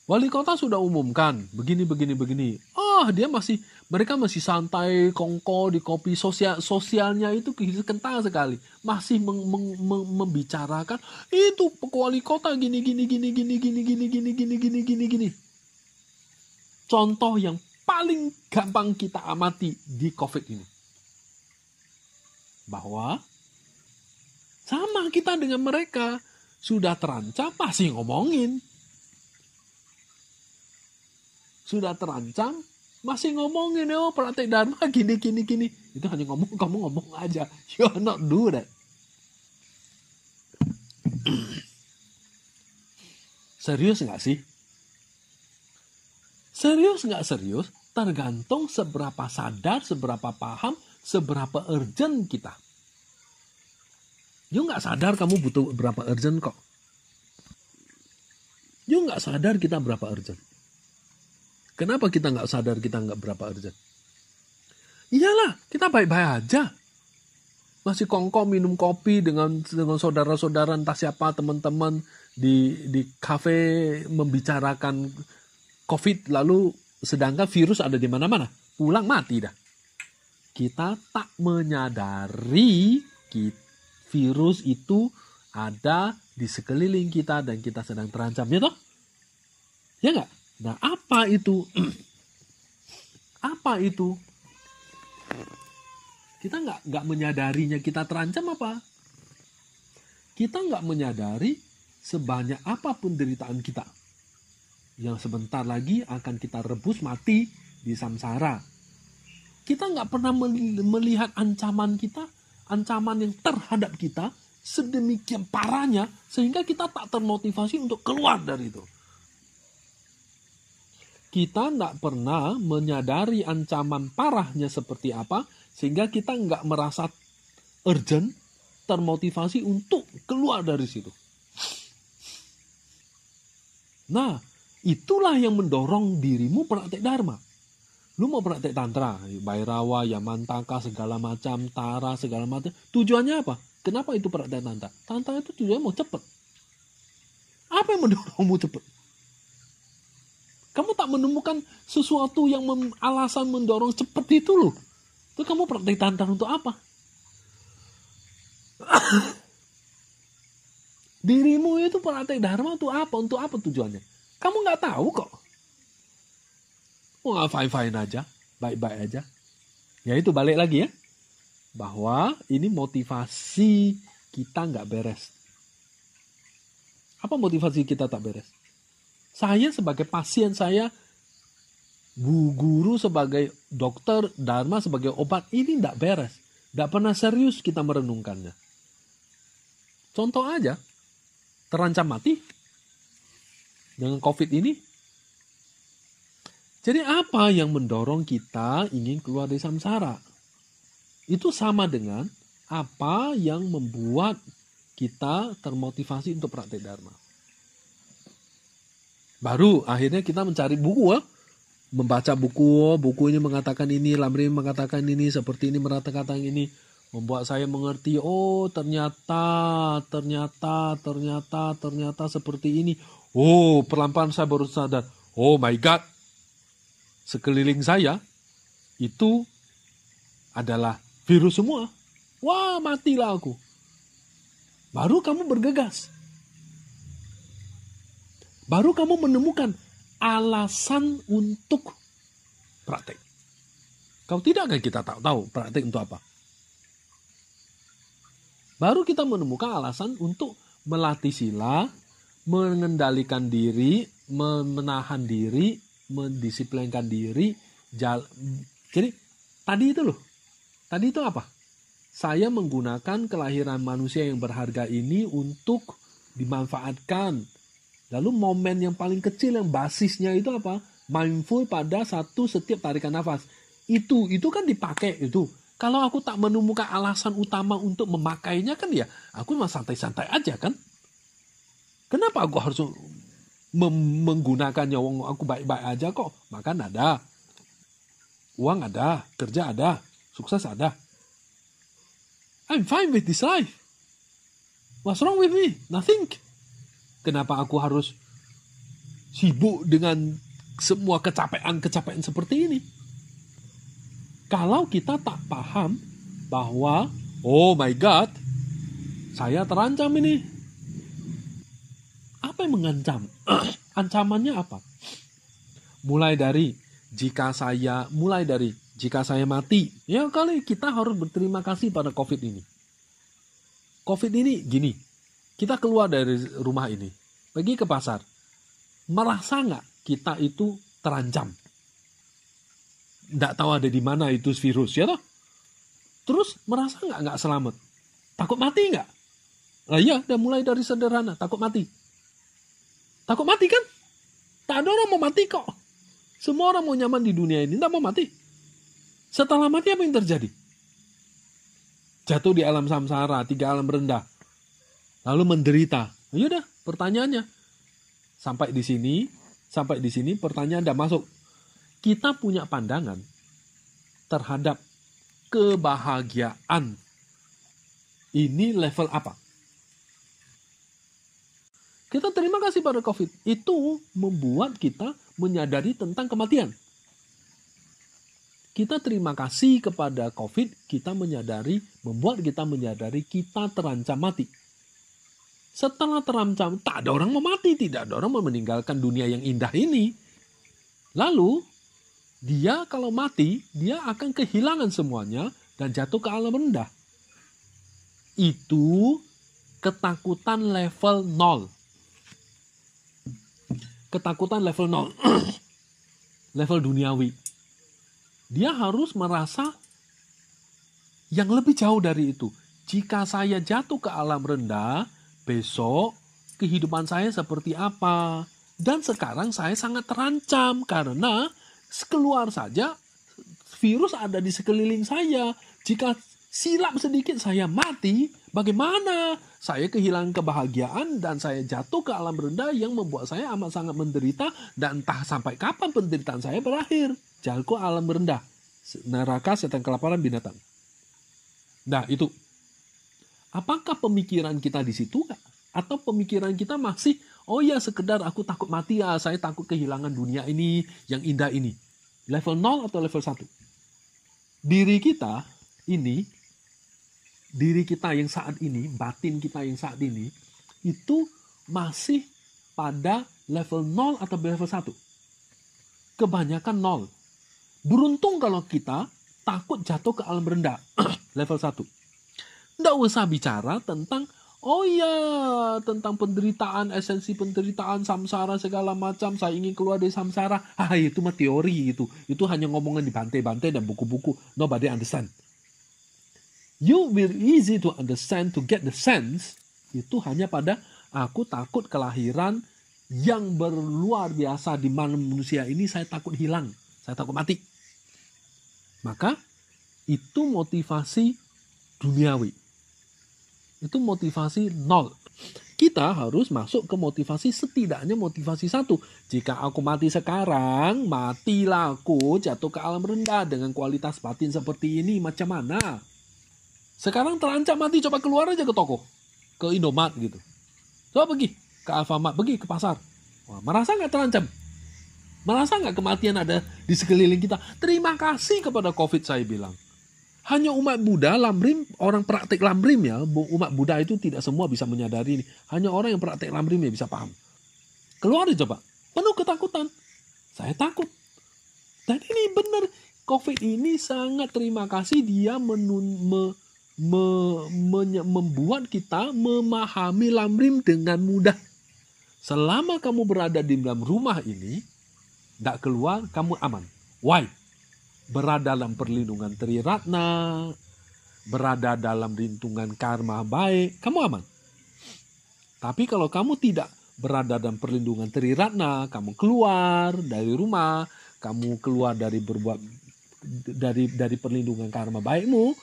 Wali kota sudah umumkan, begini. Mereka masih santai, kongko di kopi, sosialnya itu kental sekali. Masih membicarakan, itu wali kota gini. Contoh yang paling gampang kita amati di COVID ini. Bahwa sama kita dengan mereka, sudah terancam masih ngomongin. Sudah terancam, masih ngomongin, praktek Dharma gini. Itu hanya kamu ngomong aja. You are not do that. Serius nggak sih? Serius nggak serius, tergantung seberapa sadar, seberapa paham, seberapa urgent kita. You nggak sadar kamu butuh berapa urgent kok. You nggak sadar kita berapa urgent. Kenapa kita nggak sadar kita nggak berapa urgent? Iyalah, kita baik-baik aja. Masih kongko minum kopi dengan saudara-saudara entah siapa, teman-teman di kafe membicarakan COVID, lalu sedangkan virus ada di mana-mana. Pulang mati dah. Kita tak menyadari virus itu ada di sekeliling kita dan kita sedang terancam, ya toh? Ya nggak? Nah, apa itu? Apa itu? Kita nggak menyadarinya kita terancam apa? Kita nggak menyadari sebanyak apa penderitaan kita yang sebentar lagi akan kita rebus mati di samsara. Kita nggak pernah melihat ancaman kita, ancaman yang terhadap kita sedemikian parahnya sehingga kita tak termotivasi untuk keluar dari itu. Kita nggak pernah menyadari ancaman parahnya seperti apa, sehingga kita nggak merasa urgent, termotivasi untuk keluar dari situ. Nah, itulah yang mendorong dirimu praktek Dharma. Lu mau praktek Tantra, Bhairava, Yamantaka, segala macam, Tara, segala macam. Tujuannya apa? Kenapa itu praktek Tantra? Tantra itu tujuannya mau cepet. Apa yang mendorongmu cepet? Kamu tak menemukan sesuatu yang alasan mendorong cepat itu loh. Itu kamu praktek Tantra untuk apa? Dirimu itu praktek Dharma untuk apa? Untuk apa tujuannya? Kamu nggak tahu kok. Fine-fine aja. Baik-baik aja. Ya itu balik lagi ya. Bahwa ini motivasi kita nggak beres. Apa motivasi kita tak beres? Saya sebagai pasien, saya Bu Guru sebagai dokter, Dharma sebagai obat, ini tidak beres. Tidak pernah serius kita merenungkannya. Contoh aja, terancam mati dengan COVID ini. Jadi apa yang mendorong kita ingin keluar dari samsara? Itu sama dengan apa yang membuat kita termotivasi untuk praktek Dharma. Baru akhirnya kita mencari buku, membaca buku, buku ini mengatakan ini, Lamrim mengatakan ini, seperti ini, mengatakan ini, membuat saya mengerti, oh ternyata seperti ini. Oh, pelan-pelan saya baru sadar, oh my God, sekeliling saya itu adalah virus semua. Wah, matilah aku. Baru kamu bergegas. Baru kamu menemukan alasan untuk praktek. Kalau tidak kan kita tahu praktek untuk apa. Baru kita menemukan alasan untuk melatih sila, mengendalikan diri, menahan diri, mendisiplinkan diri. Jadi tadi itu apa? Saya menggunakan kelahiran manusia yang berharga ini untuk dimanfaatkan. Lalu momen yang paling kecil yang basisnya itu apa? Mindful pada setiap tarikan nafas. Itu kan dipakai itu. Kalau aku tak menemukan alasan utama untuk memakainya kan ya, aku mah santai-santai aja kan. Kenapa aku harus menggunakannya? Aku baik-baik aja kok. Makan ada, uang ada, kerja ada, sukses ada. I'm fine with this life. What's wrong with me? Nothing. Kenapa aku harus sibuk dengan semua kecapean seperti ini? Kalau kita tak paham bahwa, oh my God, saya terancam ini. Apa yang mengancam? Ancamannya apa? Mulai dari jika saya mati, ya kali kita harus berterima kasih pada COVID ini. COVID ini gini, kita keluar dari rumah ini, pergi ke pasar, merasa nggak kita itu terancam? Nggak tahu ada di mana itu virus, ya toh? Terus merasa nggak selamat? Takut mati nggak? Nah iya, udah mulai dari sederhana, takut mati. Takut mati kan? Tak ada orang mau mati kok. Semua orang mau nyaman di dunia ini, nggak mau mati. Setelah mati apa yang terjadi? Jatuh di alam samsara, 3 alam rendah. Lalu menderita. Yaudah, pertanyaannya. Sampai di sini pertanyaan udah masuk. Kita punya pandangan terhadap kebahagiaan. Ini level apa? Kita terima kasih pada COVID. Itu membuat kita menyadari tentang kematian. Kita terima kasih kepada COVID, membuat kita menyadari kita terancam mati. Setelah terancam, tak ada orang mau mati, tidak ada orang mau meninggalkan dunia yang indah ini. Lalu, dia kalau mati, dia akan kehilangan semuanya dan jatuh ke alam rendah. Itu ketakutan level 0. Ketakutan level 0. Level duniawi. Dia harus merasa yang lebih jauh dari itu. Jika saya jatuh ke alam rendah, besok kehidupan saya seperti apa? Dan sekarang saya sangat terancam karena keluar saja virus ada di sekeliling saya. Jika silap sedikit saya mati, bagaimana? Saya kehilangan kebahagiaan dan saya jatuh ke alam rendah yang membuat saya amat sangat menderita dan entah sampai kapan penderitaan saya berakhir. Jatuh ke alam rendah, neraka, setan, kelaparan, binatang. Nah itu. Apakah pemikiran kita di situ gak? Atau pemikiran kita masih, oh ya sekedar aku takut mati ya, saya takut kehilangan dunia ini yang indah ini. Level 0 atau level 1? Diri kita yang saat ini, batin kita yang saat ini, itu masih pada level 0 atau level 1. Kebanyakan 0. Beruntung kalau kita takut jatuh ke alam rendah, level 1. Nggak usah bicara tentang, oh ya, tentang penderitaan, esensi penderitaan, samsara, segala macam, saya ingin keluar dari samsara. Itu mah teori itu. Itu hanya ngomongan di bantai-bantai dan buku-buku. Nobody understand. You will easy to understand, to get the sense, itu hanya pada aku takut kelahiran yang berluar biasa di mana manusia ini, saya takut hilang, saya takut mati. Maka itu motivasi duniawi. Itu motivasi 0. Kita harus masuk ke motivasi, setidaknya motivasi 1. Jika aku mati sekarang, matilah aku jatuh ke alam rendah dengan kualitas batin seperti ini, macam mana? Sekarang terancam mati, coba keluar aja ke toko, ke Indomaret gitu. Coba pergi ke Alfamart, pergi ke pasar. Wah, merasa nggak terancam? Merasa nggak kematian ada di sekeliling kita? Terima kasih kepada COVID, saya bilang. Hanya umat Buddha, lamrim, orang praktik lamrim ya, umat Buddha itu tidak semua bisa menyadari ini. Hanya orang yang praktik lamrim ya bisa paham. Keluar coba, penuh ketakutan. Saya takut. Dan ini benar, COVID ini sangat terima kasih dia membuat kita memahami lamrim dengan mudah. Selama kamu berada di dalam rumah ini, tidak keluar, kamu aman. Why? Berada dalam perlindungan Triratna, berada dalam lindungan karma baik, kamu aman. Tapi kalau kamu tidak berada dalam perlindungan Triratna, kamu keluar dari rumah, kamu keluar dari perlindungan karma baikmu,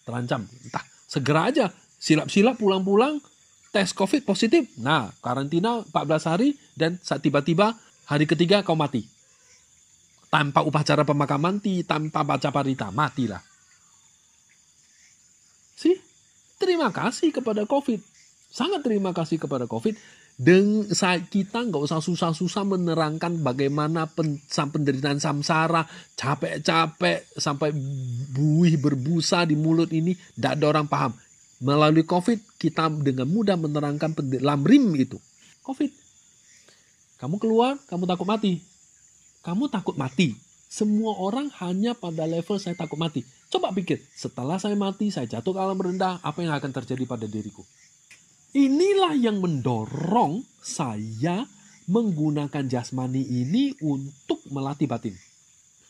terancam. Entah, segera aja, silap-silap pulang-pulang, tes COVID positif. Nah, karantina 14 hari dan saat tiba-tiba hari ketiga kau mati. Tanpa upacara pemakaman, tanpa baca parita, matilah. Terima kasih kepada COVID. Sangat terima kasih kepada COVID. Dan kita nggak usah susah-susah menerangkan bagaimana penderitaan samsara, capek-capek, sampai buih berbusa di mulut ini. Tidak ada orang paham. Melalui COVID, kita dengan mudah menerangkan lamrim itu. COVID. Kamu keluar, kamu takut mati. Kamu takut mati. Semua orang hanya pada level saya takut mati. Coba pikir, setelah saya mati, saya jatuh ke alam rendah, apa yang akan terjadi pada diriku? Inilah yang mendorong saya menggunakan jasmani ini untuk melatih batin.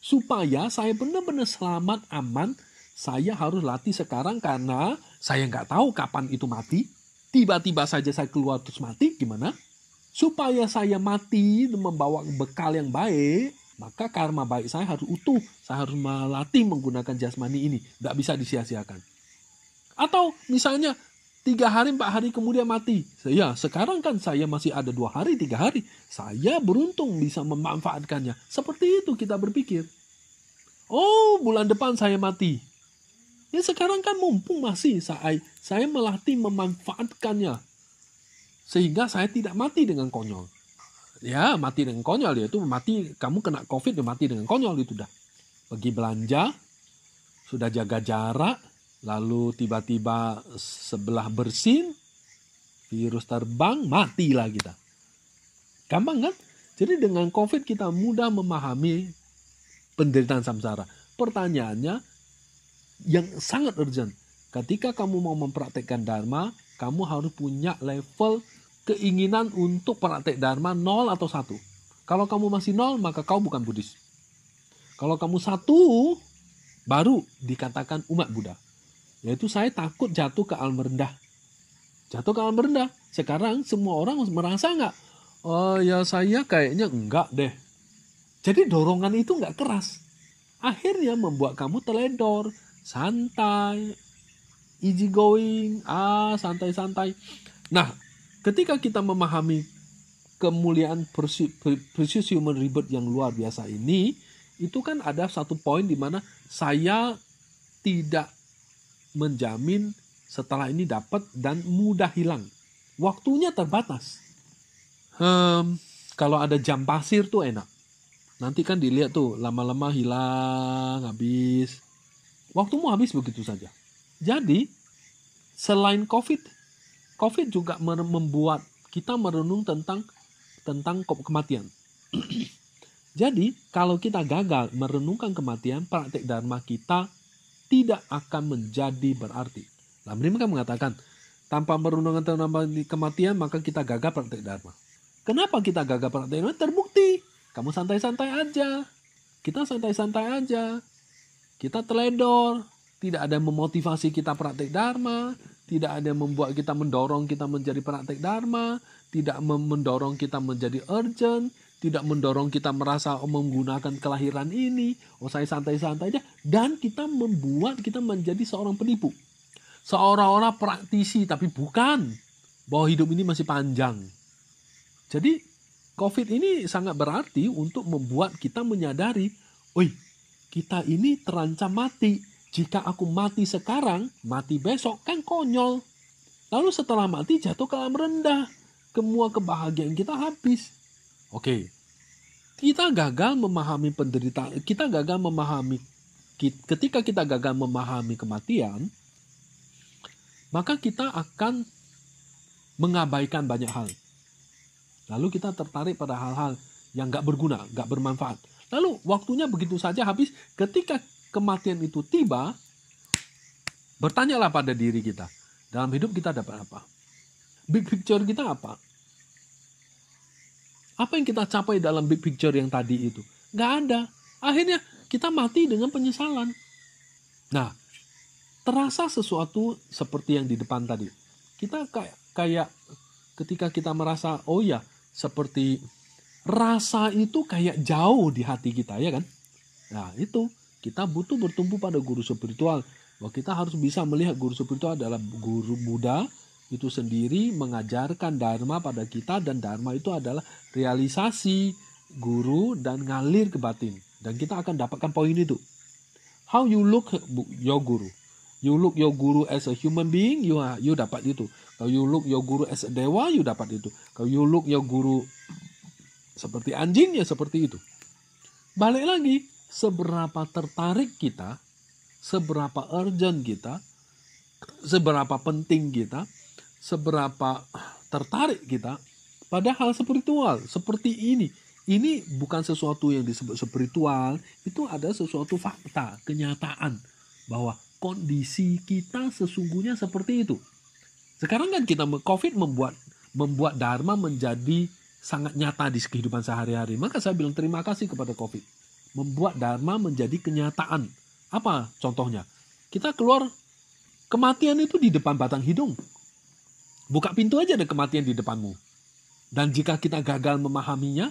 Supaya saya benar-benar selamat, aman, saya harus latih sekarang karena saya nggak tahu kapan itu mati. Tiba-tiba saja saya keluar terus mati, gimana? Supaya saya mati membawa bekal yang baik, maka karma baik saya harus utuh. Saya harus melatih menggunakan jasmani ini. Tidak bisa disia-siakan. Atau misalnya 3 hari, 4 hari kemudian mati. Ya, sekarang kan saya masih ada 2 hari, 3 hari. Saya beruntung bisa memanfaatkannya. Seperti itu kita berpikir. Oh, bulan depan saya mati. Ya sekarang kan mumpung masih saya melatih memanfaatkannya. Sehingga saya tidak mati dengan konyol. Ya, mati dengan konyol ya itu mati, kamu kena COVID ya mati dengan konyol itu dah. Pergi belanja, sudah jaga jarak, lalu tiba-tiba sebelah bersin, virus terbang, matilah kita. Gampang kan? Jadi dengan COVID kita mudah memahami penderitaan samsara. Pertanyaannya yang sangat urgent. Ketika kamu mau mempraktekkan Dharma, kamu harus punya level keinginan untuk praktek Dharma 0 atau 1. Kalau kamu masih 0, maka kau bukan Buddhis. Kalau kamu 1, baru dikatakan umat Buddha. Yaitu saya takut jatuh ke alam rendah. Jatuh ke alam rendah. Sekarang semua orang merasa nggak? Oh ya saya kayaknya enggak deh. Jadi dorongan itu nggak keras. Akhirnya membuat kamu teledor, santai, easy going, santai-santai. Nah, ketika kita memahami kemuliaan Precious Human Rebirth yang luar biasa ini, itu kan ada satu poin di mana saya tidak menjamin setelah ini dapat dan mudah hilang. Waktunya terbatas. Kalau ada jam pasir tuh enak. Nanti kan dilihat tuh, lama-lama hilang, habis. Waktumu habis begitu saja. Jadi, selain COVID juga membuat kita merenung tentang kematian. Jadi, kalau kita gagal merenungkan kematian, praktek Dharma kita tidak akan menjadi berarti. Lamrim kan mengatakan, tanpa merenungkan tentang kematian, maka kita gagal praktek Dharma. Kenapa kita gagal praktek Dharma? Terbukti. Kamu santai-santai aja. Kita santai-santai aja. Kita teledor. Tidak ada yang memotivasi kita praktek Dharma. Tidak ada yang membuat kita mendorong kita menjadi praktek Dharma. Tidak mendorong kita menjadi urgent. Tidak mendorong kita merasa menggunakan kelahiran ini. Oh saya santai-santai aja. Dan kita membuat kita menjadi seorang penipu. Seorang-orang praktisi tapi bukan. bahwa hidup ini masih panjang. Jadi COVID ini sangat berarti untuk membuat kita menyadari, kita ini terancam mati. Jika aku mati sekarang, mati besok, kan konyol. Lalu setelah mati jatuh ke alam rendah. Semua kebahagiaan kita habis. Oke, kita gagal memahami penderitaan, ketika kita gagal memahami kematian, maka kita akan mengabaikan banyak hal. Lalu kita tertarik pada hal-hal yang gak berguna, gak bermanfaat. Lalu waktunya begitu saja habis. Ketika kematian itu tiba, bertanyalah pada diri kita, dalam hidup kita dapat apa? Big picture kita apa? Apa yang kita capai dalam big picture yang tadi itu? Gak ada. Akhirnya kita mati dengan penyesalan. Nah, terasa sesuatu seperti yang di depan tadi. Kita kayak ketika kita merasa, seperti rasa itu kayak jauh di hati kita, ya kan? Nah, itu kita butuh bertumpu pada guru spiritual. Bahwa kita harus bisa melihat guru spiritual adalah guru Buddha itu sendiri mengajarkan Dharma pada kita, dan Dharma itu adalah realisasi guru dan ngalir ke batin. Dan kita akan dapatkan poin itu. How you look your guru. You look your guru as a human being, you dapat itu. Kalau you look your guru as a dewa, you dapat itu. Kalau you look your guru seperti anjing, ya seperti itu. Balik lagi, seberapa tertarik kita, seberapa urgent kita, seberapa penting kita, seberapa tertarik kita pada hal spiritual seperti ini. Ini bukan sesuatu yang disebut spiritual, itu ada sesuatu fakta, kenyataan bahwa kondisi kita sesungguhnya seperti itu. Sekarang kan kita COVID membuat Dharma menjadi sangat nyata di kehidupan sehari-hari. Maka saya bilang terima kasih kepada COVID. Membuat Dharma menjadi kenyataan. Apa contohnya? Kita keluar, kematian itu di depan batang hidung. Buka pintu aja ada kematian di depanmu. Dan jika kita gagal memahaminya,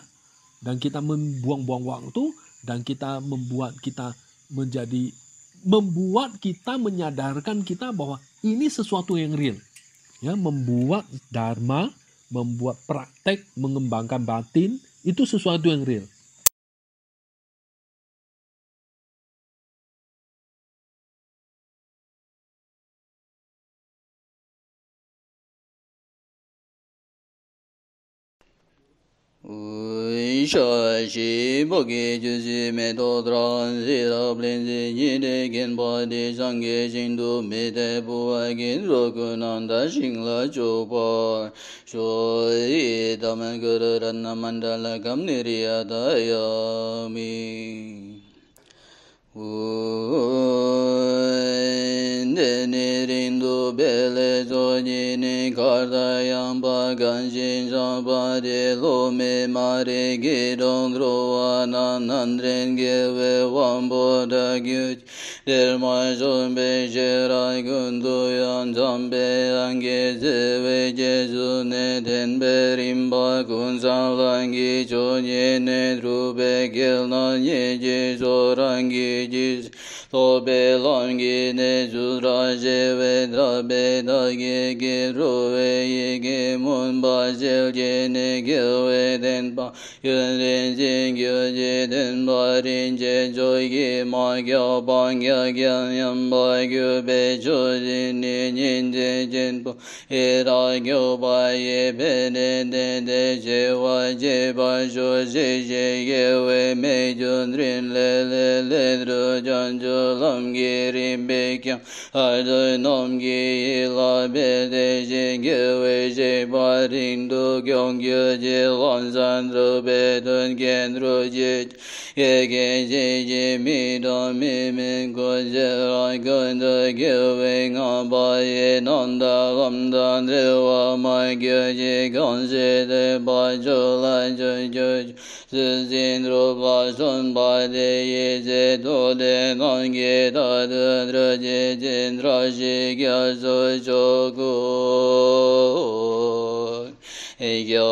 dan kita membuang-buang waktu, dan kita membuat kita menyadarkan kita bahwa ini sesuatu yang real. Ya, membuat Dharma, membuat praktek, mengembangkan batin, itu sesuatu yang real. Shashi Bogi Jusi Metodran Zira Blinzi Nide Genpa Di Sangye Shindu Mite Buwa Gin Rokunanda Shingla Chopa Shoyi Taman Guru Ranna Mandala Kamniriya Dayami Nerindu Bele Zojini Kardayam Baganshin Shabade Lome Mare Gidon Droana Nandren Gewe Wamboda Gyuch Derma Zombe Jerai Gunduyan Zambe Ange Zewe Jesu Neten Berimba Kunsalangi Chonye Nedrube Gelna Yeje Zorangi Jis Tobe Langi Nezura Jeve Drabe Dage Gerowe Yege Munba Zeljene Gewe Denba Yunrin Zingyo Jedenba Rinje Joyge Magya Bangya Gyanyamba Gyube Jodini Ninde Jenpo Era Gyoba Yebene Dende Jewa Jeba Joze Jegewe Mejunrin Lele Janjo Lam Girim Bekyam Ado Nam Gi La Bede Jengewe Jeba Rindu Gyongyo Jelan Zandro Bedun Gendro Jej Yege Jeje Midam Mimin Gojera Gonda Gyewe Ngabaye Nanda Lamdan Rewa Mai Gyoje Gonze De Bajola Joj Zindro Blason Bade Yeze Dode Nange Dada Draje Jindra Shigya Zojogo Egyo